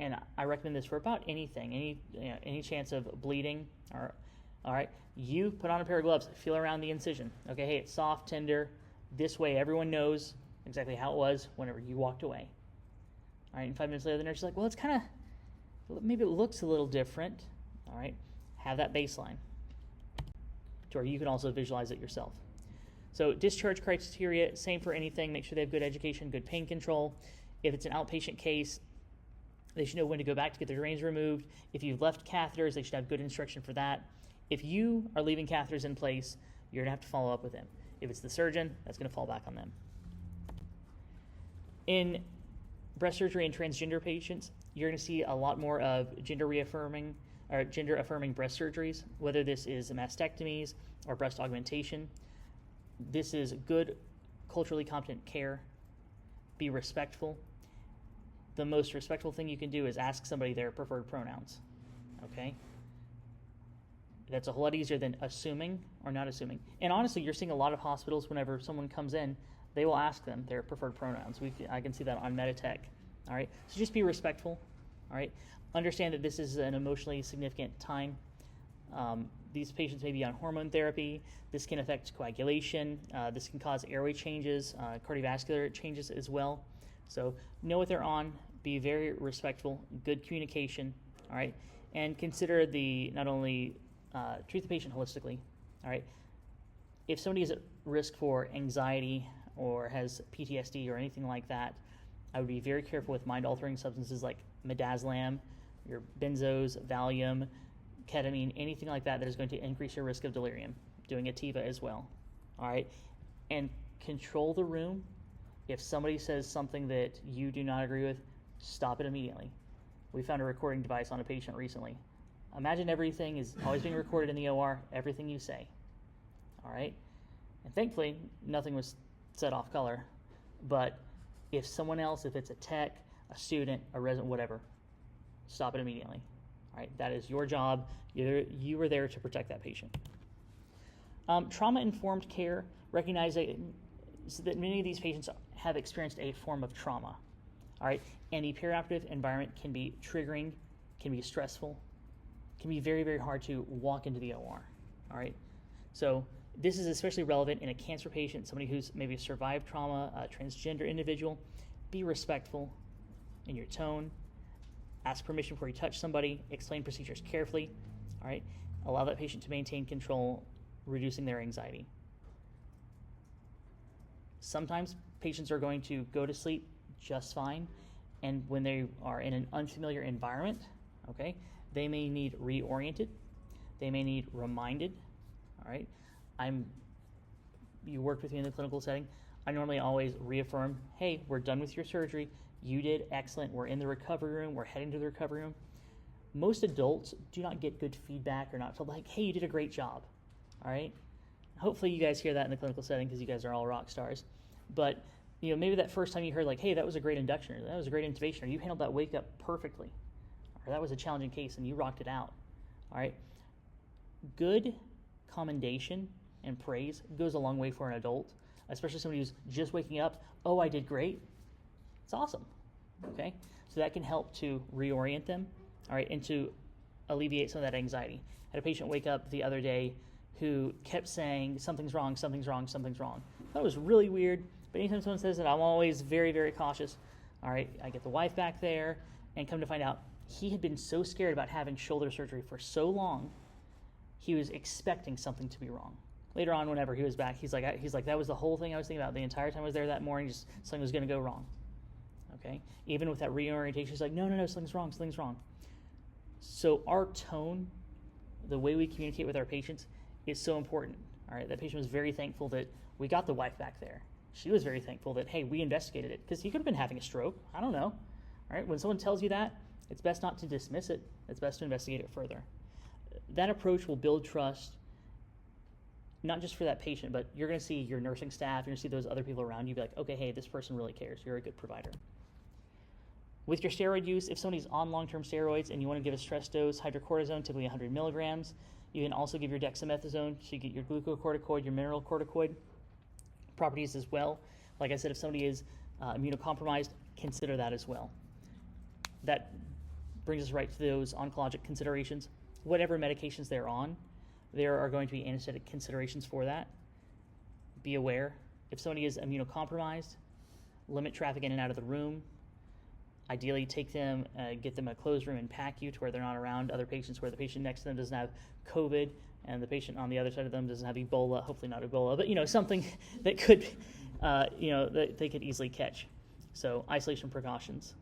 and I recommend this for about anything, any chance of bleeding, or, all right, you put on a pair of gloves, feel around the incision. Okay, hey, it's soft, tender. This way everyone knows exactly how it was whenever you walked away. All right, and 5 minutes later, the nurse is like, well, it's kind of, maybe it looks a little different. All right, have that baseline to where you can also visualize it yourself. So discharge criteria, same for anything. Make sure they have good education, good pain control. If it's an outpatient case, they should know when to go back to get their drains removed. If you've left catheters, they should have good instruction for that. If you are leaving catheters in place, you're going to have to follow up with them. If it's the surgeon, that's going to fall back on them. In breast surgery in transgender patients, you're going to see a lot more of gender-affirming breast surgeries, whether this is mastectomies or breast augmentation. This is good, culturally competent care. Be respectful. The most respectful thing you can do is ask somebody their preferred pronouns, okay? That's a whole lot easier than assuming or not assuming. And honestly, you're seeing a lot of hospitals, whenever someone comes in, they will ask them their preferred pronouns. I can see that on Meditech, all right? So just be respectful, all right? Understand that this is an emotionally significant time. These patients may be on hormone therapy. This can affect coagulation. This can cause airway changes, cardiovascular changes as well. So know what they're on, be very respectful, good communication, all right? And consider not only treat the patient holistically, all right? If somebody is at risk for anxiety or has PTSD or anything like that, I would be very careful with mind-altering substances like midazolam, your benzos, Valium, ketamine, anything like that is going to increase your risk of delirium. Doing Ativa as well, all right? And control the room. If somebody says something that you do not agree with, stop it immediately. We found a recording device on a patient recently. Imagine everything is always being recorded in the OR, everything you say. All right? And thankfully, nothing was set off color. But if someone else, if it's a tech, a student, a resident, whatever, stop it immediately. All right? That is your job. You are there to protect that patient. Trauma-informed care recognizes that many of these patients have experienced a form of trauma. All right? And the perioperative environment can be triggering, can be stressful, can be very, very hard to walk into the OR. All right? So this is especially relevant in a cancer patient, somebody who's maybe survived trauma, a transgender individual. Be respectful in your tone. Ask permission before you touch somebody. Explain procedures carefully. All right? Allow that patient to maintain control, reducing their anxiety. Sometimes patients are going to go to sleep just fine, and when they are in an unfamiliar environment, okay, they may need reoriented. They may need reminded. All right? You worked with me in the clinical setting. I normally always reaffirm, hey, we're done with your surgery. You did excellent. We're in the recovery room. We're heading to the recovery room. Most adults do not get good feedback or not feel like, hey, you did a great job. All right? Hopefully you guys hear that in the clinical setting because you guys are all rock stars. But maybe that first time you heard like, hey, that was a great induction, or that was a great intubation, or you handled that wake up perfectly, or that was a challenging case and you rocked it out. All right? Good commendation and praise goes a long way for an adult, especially somebody who's just waking up. Oh, I did great. It's awesome. Okay? So that can help to reorient them, all right, and to alleviate some of that anxiety. I had a patient wake up the other day who kept saying, something's wrong, something's wrong, something's wrong. That was really weird, but anytime someone says that, I'm always very, very cautious. All right, I get the wife back there, and come to find out, he had been so scared about having shoulder surgery for so long, he was expecting something to be wrong. Later on, whenever he was back, he's like, that was the whole thing I was thinking about the entire time I was there that morning, just something was going to go wrong. Okay? Even with that reorientation, he's like, no, something's wrong. So our tone, the way we communicate with our patients, is so important. All right? That patient was very thankful that we got the wife back there. She was very thankful that, hey, we investigated it, because he could have been having a stroke. I don't know. All right? When someone tells you that, it's best not to dismiss it. It's best to investigate it further. That approach will build trust, not just for that patient, but you're going to see your nursing staff, you're going to see those other people around you be like, okay, hey, this person really cares. You're a good provider. With your steroid use, if somebody's on long-term steroids and you want to give a stress dose, hydrocortisone, typically 100 milligrams, you can also give your dexamethasone, so you get your glucocorticoid, your mineral corticoid properties as well. Like I said, if somebody is immunocompromised, consider that as well. That brings us right to those oncologic considerations. Whatever medications they're on, there are going to be anesthetic considerations for that. Be aware. If somebody is immunocompromised, limit traffic in and out of the room. Ideally, take them, get them a closed room and pack you to where they're not around other patients, where the patient next to them doesn't have COVID and the patient on the other side of them doesn't have Ebola, hopefully not Ebola, but something that could, that they could easily catch. So isolation precautions.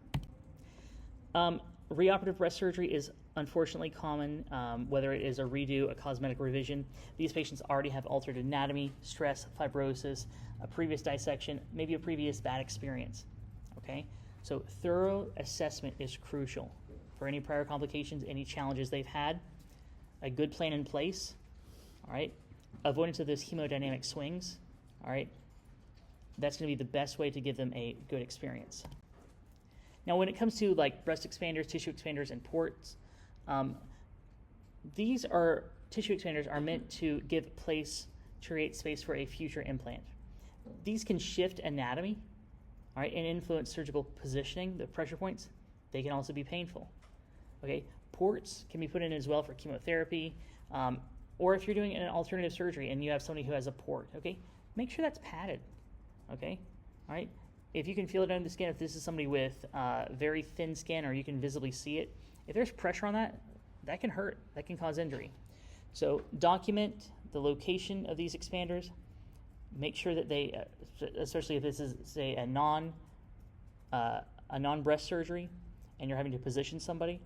Reoperative breast surgery is unfortunately common, whether it is a redo, a cosmetic revision. These patients already have altered anatomy, stress, fibrosis, a previous dissection, maybe a previous bad experience, okay? So thorough assessment is crucial for any prior complications, any challenges they've had. A good plan in place, all right? Avoidance of those hemodynamic swings, all right? That's going to be the best way to give them a good experience. Now, when it comes to like breast expanders, tissue expanders, and ports, these tissue expanders are meant to give place, to create space for a future implant. These can shift anatomy, all right, and influence surgical positioning, the pressure points. They can also be painful. Okay, ports can be put in as well for chemotherapy, or if you're doing an alternative surgery and you have somebody who has a port, okay, make sure that's padded, okay, all right. If you can feel it under the skin, if this is somebody with very thin skin or you can visibly see it, if there's pressure on that, that can hurt, that can cause injury. So document the location of these expanders. Make sure that they, especially if this is, say, a non-breast surgery and you're having to position somebody.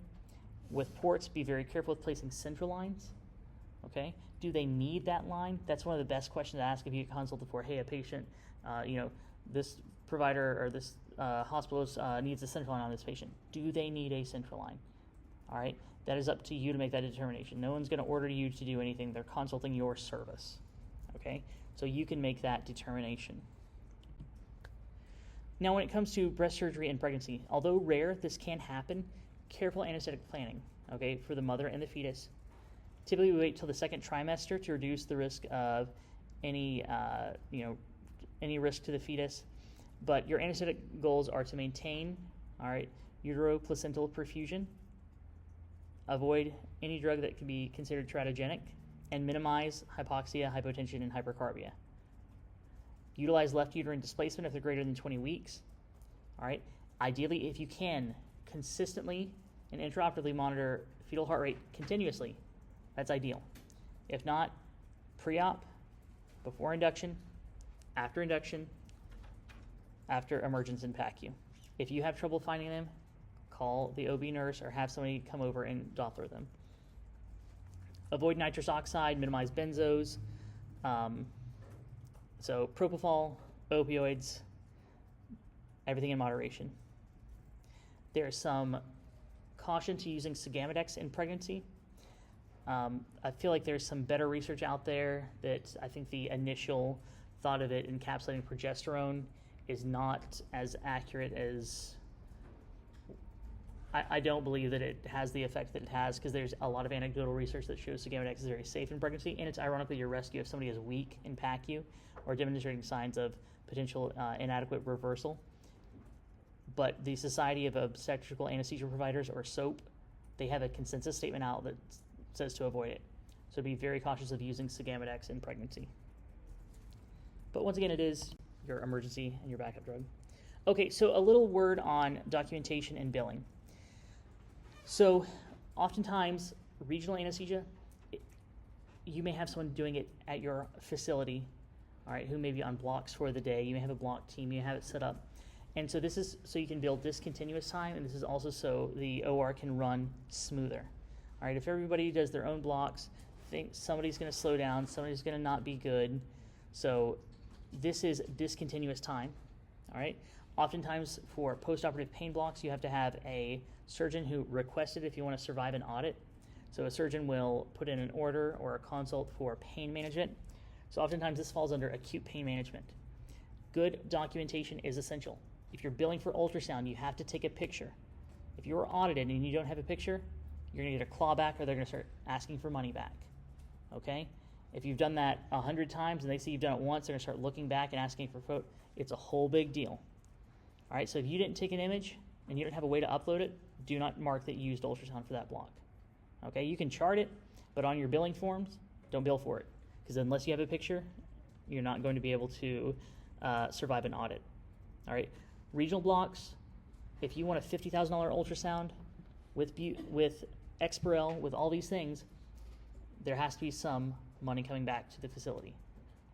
With ports, be very careful with placing central lines, okay? Do they need that line? That's one of the best questions to ask if you consult for, hey, a patient, this provider or this hospitalist needs a central line on this patient. Do they need a central line? All right, that is up to you to make that determination. No one's going to order you to do anything. They're consulting your service. Okay, so you can make that determination. Now, when it comes to breast surgery and pregnancy, although rare, this can happen. Careful anesthetic planning, okay, for the mother and the fetus. Typically, we wait till the second trimester to reduce the risk of any risk to the fetus. But your anesthetic goals are to maintain, all right, uteroplacental perfusion, avoid any drug that can be considered teratogenic, and minimize hypoxia, hypotension, and hypercarbia. Utilize left uterine displacement if they're greater than 20 weeks. All right. Ideally, if you can, consistently and intraoperatively monitor fetal heart rate continuously. That's ideal. If not, pre-op, before induction, after emergence in PACU. If you have trouble finding them, call the OB nurse or have somebody come over and Doppler them. Avoid nitrous oxide, minimize benzos. So propofol, opioids, everything in moderation. There's some caution to using Sigamidex in pregnancy. I feel like there's some better research out there that I think the initial thought of it encapsulating progesterone is not as accurate as I don't believe that it has the effect that it has, because there's a lot of anecdotal research that shows Sigamidex is very safe in pregnancy, and it's ironically your rescue if somebody is weak in PACU or demonstrating signs of potential inadequate reversal. But the Society of Obstetrical Anesthesia Providers, or SOAP, they have a consensus statement out that says to avoid it. So be very cautious of using Sigamidex in pregnancy. But once again, it is your emergency and your backup drug. Okay, so a little word on documentation and billing. So oftentimes, regional anesthesia, you may have someone doing it at your facility, all right, who may be on blocks for the day. You may have a block team, you have it set up. And so this is so you can build discontinuous time, and this is also so the OR can run smoother. All right, if everybody does their own blocks, think somebody's going to slow down, somebody's going to not be good. So this is discontinuous time, all right? Oftentimes for postoperative pain blocks, you have to have a surgeon who requested if you want to survive an audit. So a surgeon will put in an order or a consult for pain management. So oftentimes this falls under acute pain management. Good documentation is essential. If you're billing for ultrasound, you have to take a picture. If you're audited and you don't have a picture, you're going to get a clawback or they're going to start asking for money back, okay? If you've done that 100 times and they see you've done it once, they're going to start looking back and asking for a quote. It's a whole big deal. All right, so if you didn't take an image and you don't have a way to upload it, do not mark that you used ultrasound for that block. Okay, you can chart it, but on your billing forms, don't bill for it, because unless you have a picture, you're not going to be able to survive an audit. All right, regional blocks, if you want a $50,000 ultrasound with Exparel, with all these things, there has to be some money coming back to the facility.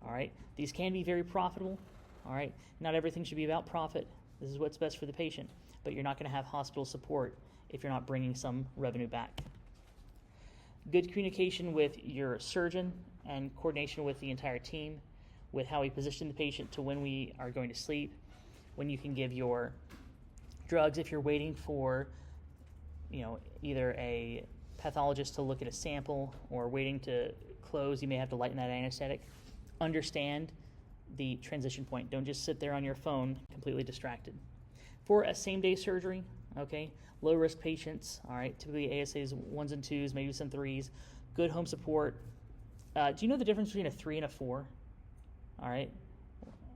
All right, these can be very profitable. All right, not everything should be about profit. This is what's best for the patient, but you're not going to have hospital support if you're not bringing some revenue back. Good communication with your surgeon and coordination with the entire team, with how we position the patient to when we are going to sleep, when you can give your drugs. If you're waiting for, either a pathologist to look at a sample or waiting to close, you may have to lighten that anesthetic. Understand the transition point. Don't just sit there on your phone completely distracted. For a same-day surgery, okay, low-risk patients, all right, typically ASAs 1s and 2s, maybe some 3s, good home support. Do you know the difference between a 3 and a 4? All right,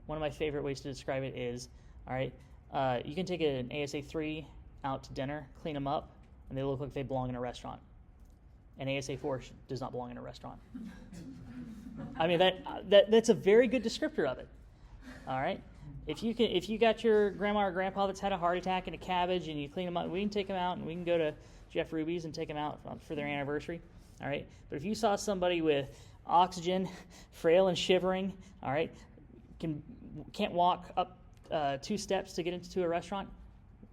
one of my favorite ways to describe it is, all right, you can take an ASA 3 out to dinner, clean them up, and they look like they belong in a restaurant. An ASA 4 does not belong in a restaurant. I mean, that's a very good descriptor of it. All right, if you got your grandma or grandpa that's had a heart attack and a cabbage, and you clean them up, we can take them out and we can go to Jeff Ruby's and take them out for their anniversary. All right, but if you saw somebody with oxygen, frail and shivering, all right, can't walk up 2 steps to get into a restaurant,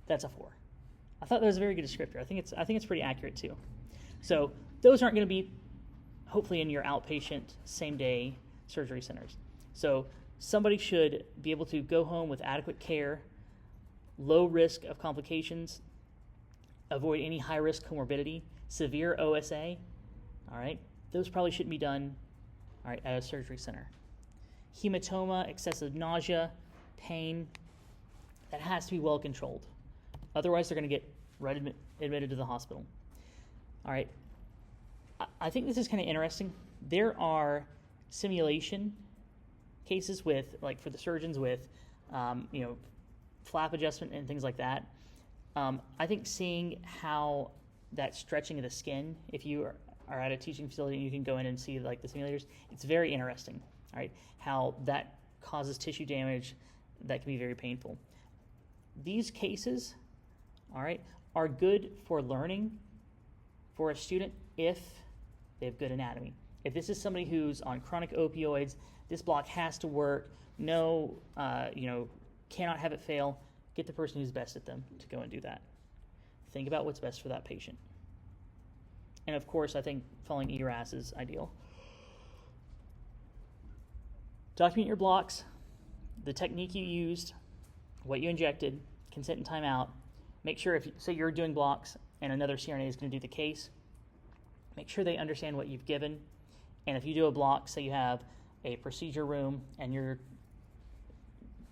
that's a 4. I thought that was a very good descriptor. I think it's pretty accurate too. So those aren't going to be hopefully in your outpatient same-day surgery centers. So somebody should be able to go home with adequate care, low risk of complications, avoid any high-risk comorbidity, severe OSA, all right? Those probably shouldn't be done, all right, at a surgery center. Hematoma, excessive nausea, pain, that has to be well controlled. Otherwise, they're going to get admitted to the hospital. All right, I think this is kind of interesting. There are simulation cases with, like for the surgeons with, flap adjustment and things like that. I think seeing how that stretching of the skin, if you are at a teaching facility and you can go in and see like the simulators, it's very interesting, all right, how that causes tissue damage that can be very painful. These cases, all right, are good for learning for a student if they have good anatomy. If this is somebody who's on chronic opioids, this block has to work, cannot have it fail, get the person who's best at them to go and do that. Think about what's best for that patient. And of course, I think following ERAS is ideal. Document your blocks, the technique you used, what you injected, consent and timeout. Make sure if, say you're doing blocks and another CRNA is going to do the case, make sure they understand what you've given. And if you do a block, say you have a procedure room and your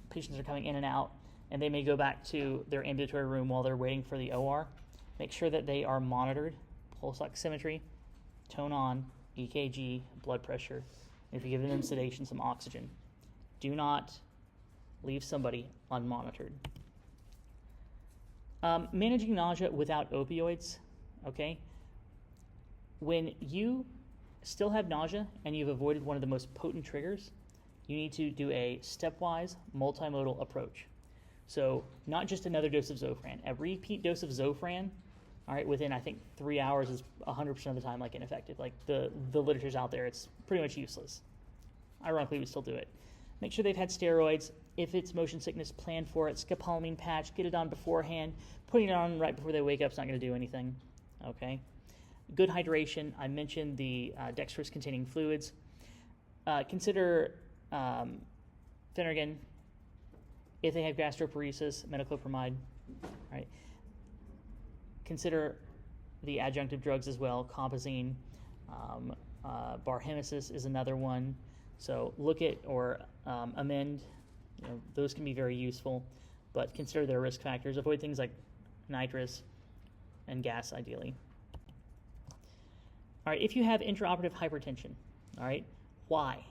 patients are coming in and out, and they may go back to their ambulatory room while they're waiting for the OR, make sure that they are monitored, pulse oximetry, tone on, EKG, blood pressure. If you're giving them sedation, some oxygen. Do not leave somebody unmonitored. Managing nausea without opioids, okay? When you still have nausea and you've avoided one of the most potent triggers, you need to do a stepwise multimodal approach. So not just another dose of Zofran. A repeat dose of Zofran, all right, within I think 3 hours is 100% of the time like ineffective. Like the literature's out there, it's pretty much useless. Ironically, we still do it. Make sure they've had steroids. If it's motion sickness, plan for it. Scopolamine patch, get it on beforehand. Putting it on right before they wake up is not going to do anything. Okay. Good hydration. I mentioned the dextrose-containing fluids. Consider Phenergan. If they have gastroparesis, metoclopramide. Right. Consider the adjunctive drugs as well. Compazine, barhemicis is another one. So look at or amend. Those can be very useful, but consider their risk factors. Avoid things like nitrous and gas, ideally. All right, if you have intraoperative hypertension, all right, why?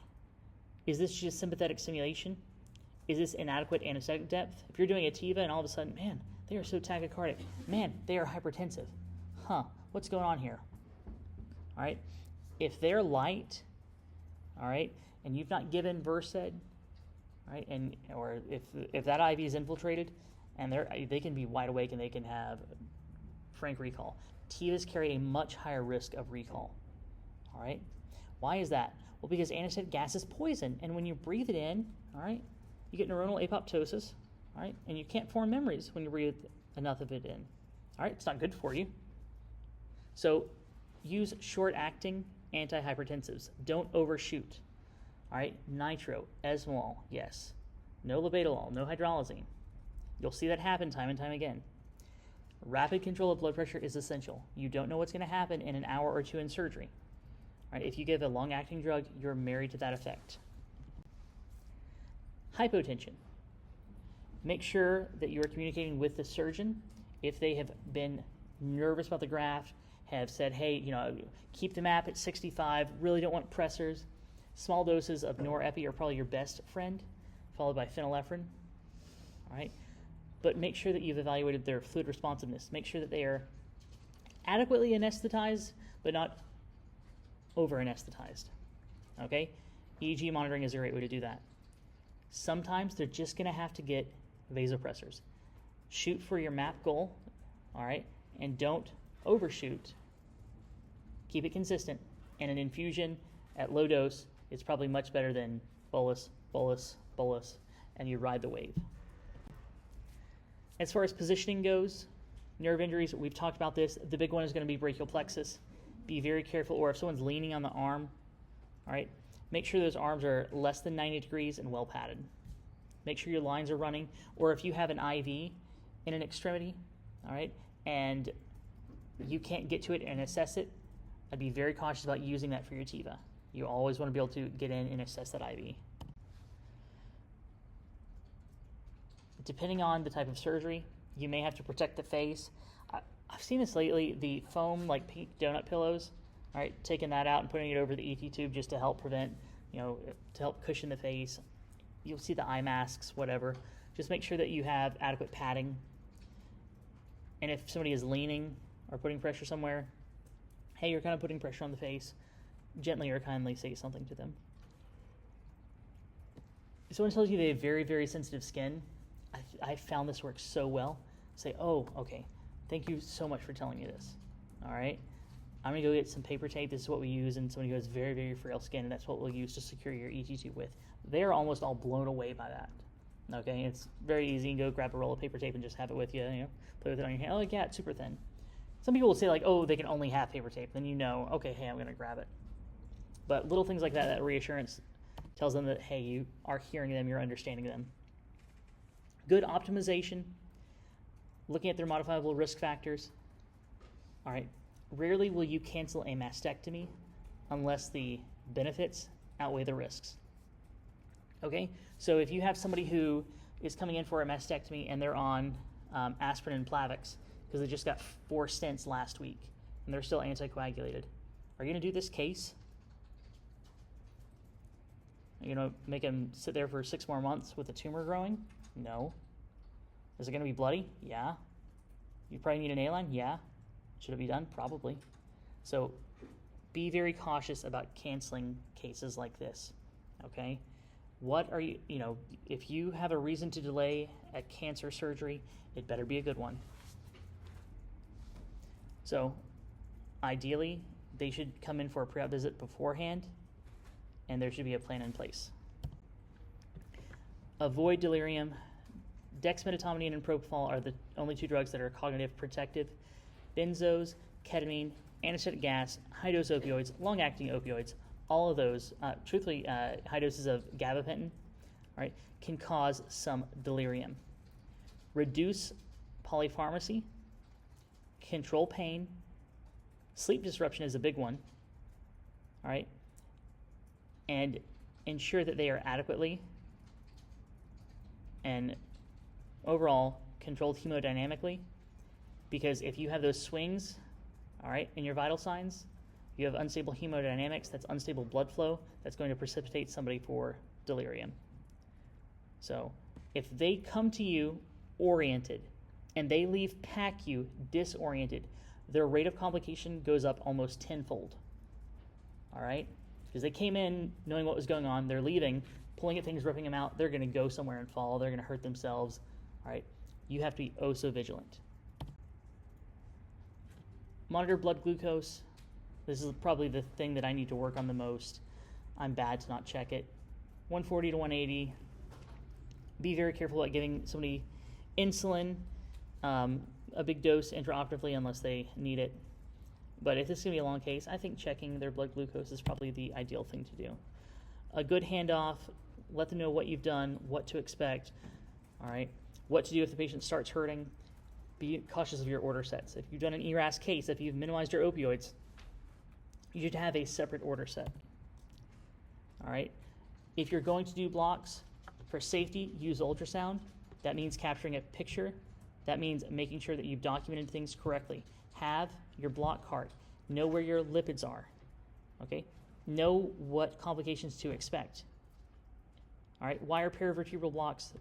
Is this just sympathetic stimulation? Is this inadequate anesthetic depth? If you're doing a TIVA and all of a sudden, man, they are so tachycardic. Man, they are hypertensive. What's going on here? All right, if they're light, all right, and you've not given Versed, right, or if that IV is infiltrated, and they can be wide awake and they can have frank recall. TIVAs carry a much higher risk of recall. All right, why is that? Well, because anesthetic gas is poison, and when you breathe it in, all right, you get neuronal apoptosis, all right, and you can't form memories when you breathe enough of it in. All right, it's not good for you. So use short-acting antihypertensives. Don't overshoot. All right, nitro, esmolol, yes. No labetalol, no hydralazine. You'll see that happen time and time again. Rapid control of blood pressure is essential. You don't know what's going to happen in an hour or two in surgery. All right, if you give a long-acting drug, you're married to that effect. Hypotension. Make sure that you are communicating with the surgeon. If they have been nervous about the graft, have said, hey, keep the MAP at 65, really don't want pressors. Small doses of norepi are probably your best friend, followed by phenylephrine. All right, but make sure that you've evaluated their fluid responsiveness. Make sure that they are adequately anesthetized, but not over-anesthetized. Okay, EEG monitoring is a great way to do that. Sometimes they're just going to have to get vasopressors. Shoot for your MAP goal, all right, and don't overshoot. Keep it consistent, and an infusion at low dose is probably much better than bolus, bolus, bolus, and you ride the wave. As far as positioning goes, nerve injuries, we've talked about this. The big one is going to be brachial plexus. Be very careful, or if someone's leaning on the arm, all right, make sure those arms are less than 90 degrees and well padded. Make sure your lines are running, or if you have an IV in an extremity, all right, and you can't get to it and assess it, I'd be very cautious about using that for your TIVA. You always want to be able to get in and assess that IV. Depending on the type of surgery, you may have to protect the face. I've seen this lately, the foam, like pink donut pillows, all right, taking that out and putting it over the ET tube just to help prevent, to help cushion the face. You'll see the eye masks, whatever. Just make sure that you have adequate padding. And if somebody is leaning or putting pressure somewhere, hey, you're kind of putting pressure on the face, gently or kindly say something to them. If someone tells you they have very, very sensitive skin, I found this works so well. Say, oh, okay, thank you so much for telling me this. All right, I'm gonna go get some paper tape. This is what we use, and somebody who has very, very frail skin, and that's what we'll use to secure your ET tube with. They're almost all blown away by that. Okay, it's very easy. You can go grab a roll of paper tape and just have it with you. Play with it on your hand. Oh, yeah, it's super thin. Some people will say like, oh, they can only have paper tape. Then okay, hey, I'm gonna grab it. But little things like that, that reassurance tells them that, hey, you are hearing them, you're understanding them. Good optimization, looking at their modifiable risk factors. All right, rarely will you cancel a mastectomy unless the benefits outweigh the risks. Okay, so if you have somebody who is coming in for a mastectomy and they're on aspirin and Plavix because they just got 4 stents last week and they're still anticoagulated, are you going to do this case? Are you going to make them sit there for 6 more months with a tumor growing? No. Is it going to be bloody? Yeah. You probably need an A-line? Yeah. Should it be done? Probably. So be very cautious about canceling cases like this, okay? What are you, if you have a reason to delay a cancer surgery, it better be a good one. So ideally, they should come in for a pre-op visit beforehand, and there should be a plan in place. Avoid delirium. Dexmedetomidine and propofol are the only 2 drugs that are cognitive protective. Benzos, ketamine, anesthetic gas, high-dose opioids, long-acting opioids, all of those, truthfully, high doses of gabapentin, all right, can cause some delirium. Reduce polypharmacy, control pain, sleep disruption is a big one, all right, and ensure that they are adequately and overall controlled hemodynamically, because if you have those swings, all right, in your vital signs, you have unstable hemodynamics, that's unstable blood flow, that's going to precipitate somebody for delirium. So if they come to you oriented and they leave PACU disoriented, their rate of complication goes up almost tenfold. All right? Because they came in knowing what was going on, they're leaving, pulling at things, ripping them out, they're going to go somewhere and fall, they're going to hurt themselves. All right? You have to be oh so vigilant. Monitor blood glucose. This is probably the thing that I need to work on the most. I'm bad to not check it. 140 to 180. Be very careful about giving somebody insulin, a big dose intraoperatively unless they need it. But if this is going to be a long case, I think checking their blood glucose is probably the ideal thing to do. A good handoff, let them know what you've done, what to expect, all right? What to do if the patient starts hurting. Be cautious of your order sets. If you've done an ERAS case, if you've minimized your opioids, you should have a separate order set. All right. If you're going to do blocks, for safety, use ultrasound. That means capturing a picture. That means making sure that you've documented things correctly. Have your block card. Know where your lipids are. Okay. Know what complications to expect. All right. Why are paravertebral blocks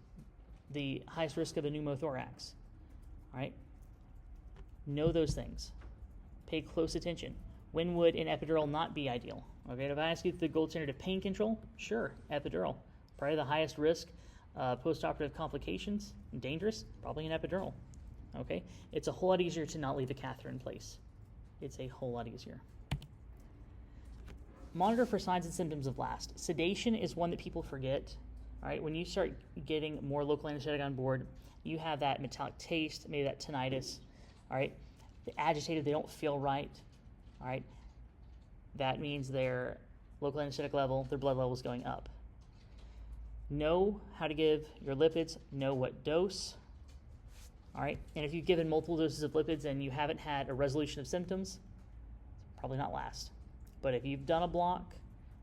the highest risk of a pneumothorax? All right. Know those things. Pay close attention. When would an epidural not be ideal? Okay, if I ask you the gold standard of pain control, sure, epidural. Probably the highest risk post-operative complications, dangerous, probably an epidural. Okay, it's a whole lot easier to not leave a catheter in place. It's a whole lot easier. Monitor for signs and symptoms of blast. Sedation is one that people forget. All right, when you start getting more local anesthetic on board, you have that metallic taste, maybe that tinnitus. All right, they're agitated, they don't feel right. All right, that means they're local anesthetic level, their blood level is going up. Know how to give your lipids, know what dose. All right, and if you've given multiple doses of lipids and you haven't had a resolution of symptoms, probably not last. But if you've done a block,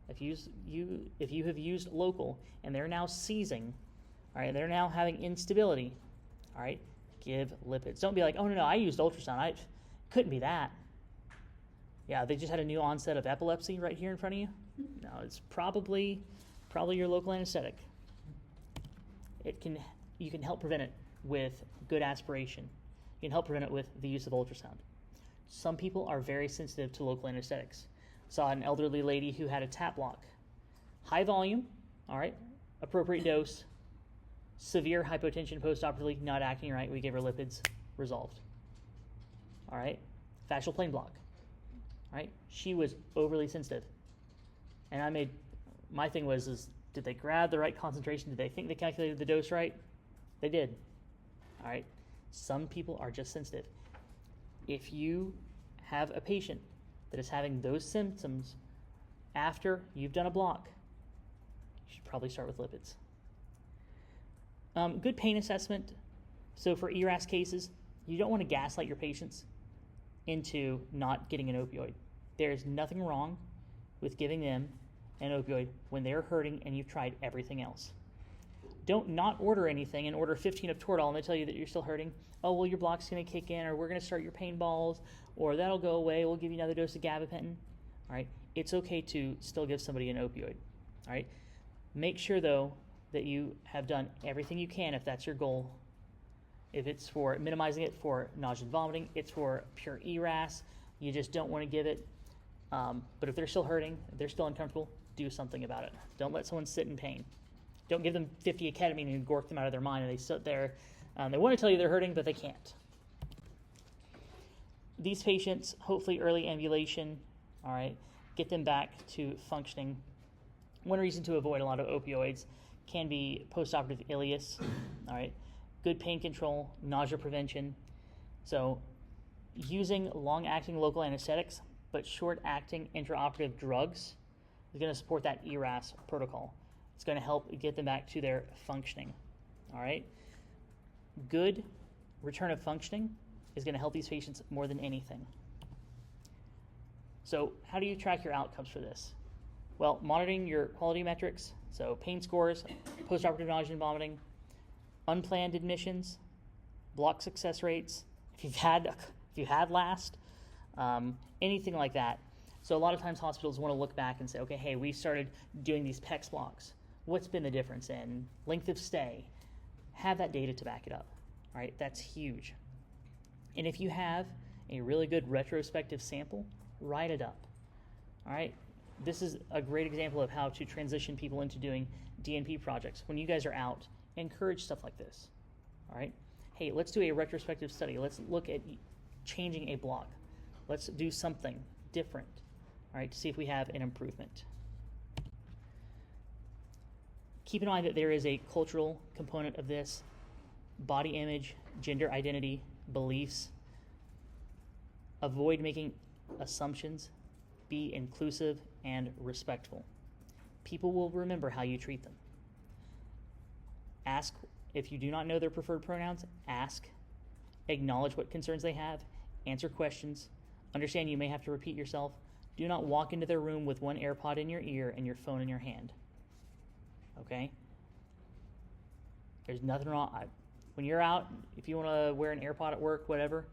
if you have used local and they're now seizing, all right, they're now having instability, all right, give lipids. Don't be like, oh no, I used ultrasound. Couldn't be that. Yeah, they just had a new onset of epilepsy right here in front of you. No, it's probably your local anesthetic. You can help prevent it with good aspiration. You can help prevent it with the use of ultrasound. Some people are very sensitive to local anesthetics. Saw an elderly lady who had a tap block. High volume, all right, appropriate dose, severe hypotension postoperatively, not acting right. We gave her lipids, resolved. All right, fascial plane block. All right, she was overly sensitive. And my thing was, did they grab the right concentration? Did they think they calculated the dose right? They did. All right, some people are just sensitive. If you have a patient that is having those symptoms after you've done a block, you should probably start with lipids. Good pain assessment. So for ERAS cases, you don't want to gaslight your patients into not getting an opioid. There is nothing wrong with giving them an opioid when they're hurting and you've tried everything else. Don't not order anything and order 15 of Toradol and they tell you that you're still hurting. Oh, well, your block's going to kick in, or we're going to start your pain balls, or that'll go away. We'll give you another dose of gabapentin. All right, it's okay to still give somebody an opioid. All right, make sure though that you have done everything you can if that's your goal. If it's for minimizing it for nausea and vomiting, it's for pure ERAS. You just don't want to give it. But if they're still hurting, if they're still uncomfortable, do something about it. Don't let someone sit in pain. Don't give them 50 ketamine and gork them out of their mind and they sit there. They want to tell you they're hurting, but they can't. These patients, hopefully early ambulation, all right, get them back to functioning. One reason to avoid a lot of opioids can be postoperative ileus, all right, good pain control, nausea prevention. So using long-acting local anesthetics, but short-acting intraoperative drugs is going to support that ERAS protocol. It's going to help get them back to their functioning, all right? Good return of functioning is going to help these patients more than anything. So how do you track your outcomes for this? Well, monitoring your quality metrics, so pain scores, postoperative nausea and vomiting, unplanned admissions, block success rates, if you had last, anything like that. So a lot of times hospitals want to look back and say, okay, hey, we started doing these PEX blocks. What's been the difference in length of stay? Have that data to back it up. All right, that's huge. And if you have a really good retrospective sample, write it up. All right, this is a great example of how to transition people into doing DNP projects. When you guys are out, encourage stuff like this. All right, hey, let's do a retrospective study. Let's look at changing a block. Let's do something different, all right, to see if we have an improvement. Keep in mind that there is a cultural component of this, body image, gender identity, beliefs. Avoid making assumptions. Be inclusive and respectful. People will remember how you treat them. Ask, if you do not know their preferred pronouns, ask. Acknowledge what concerns they have. Answer questions. Understand you may have to repeat yourself. Do not walk into their room with one AirPod in your ear and your phone in your hand. Okay? There's nothing wrong. When you're out, if you want to wear an AirPod at work, whatever,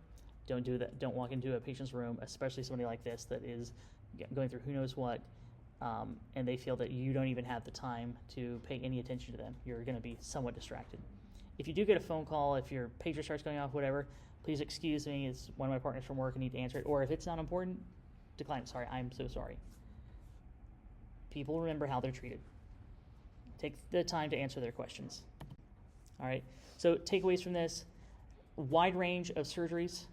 don't do that. Don't walk into a patient's room, especially somebody like this that is going through who knows what, and they feel that you don't even have the time to pay any attention to them. You're going to be somewhat distracted. If you do get a phone call, if your pager starts going off, whatever, please excuse me. It's one of my partners from work. I need to answer it. Or if it's not important, decline. Sorry, I'm so sorry. People remember how they're treated. Take the time to answer their questions. All right, so takeaways from this, wide range of surgeries,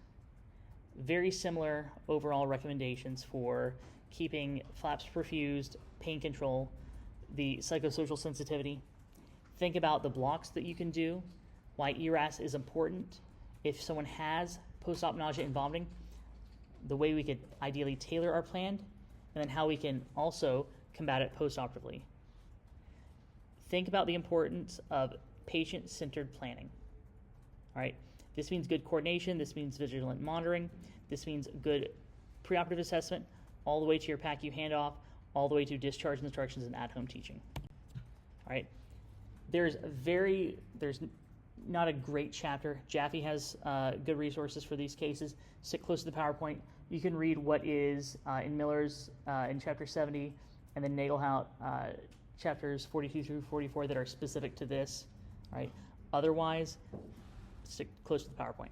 very similar overall recommendations for keeping flaps perfused, pain control, the psychosocial sensitivity. Think about the blocks that you can do, why ERAS is important. If someone has post-op nausea and vomiting, the way we could ideally tailor our plan, and then how we can also combat it postoperatively. Think about the importance of patient-centered planning. All right, this means good coordination, this means vigilant monitoring, this means good preoperative assessment, all the way to your PACU handoff, all the way to discharge instructions and at-home teaching. All right, there's not a great chapter. Jaffe has good resources for these cases. Sit close to the PowerPoint. You can read what is in Miller's in chapter 70, and then Nagelhout chapters 42 through 44 that are specific to this. All right. Otherwise, stick close to the PowerPoint.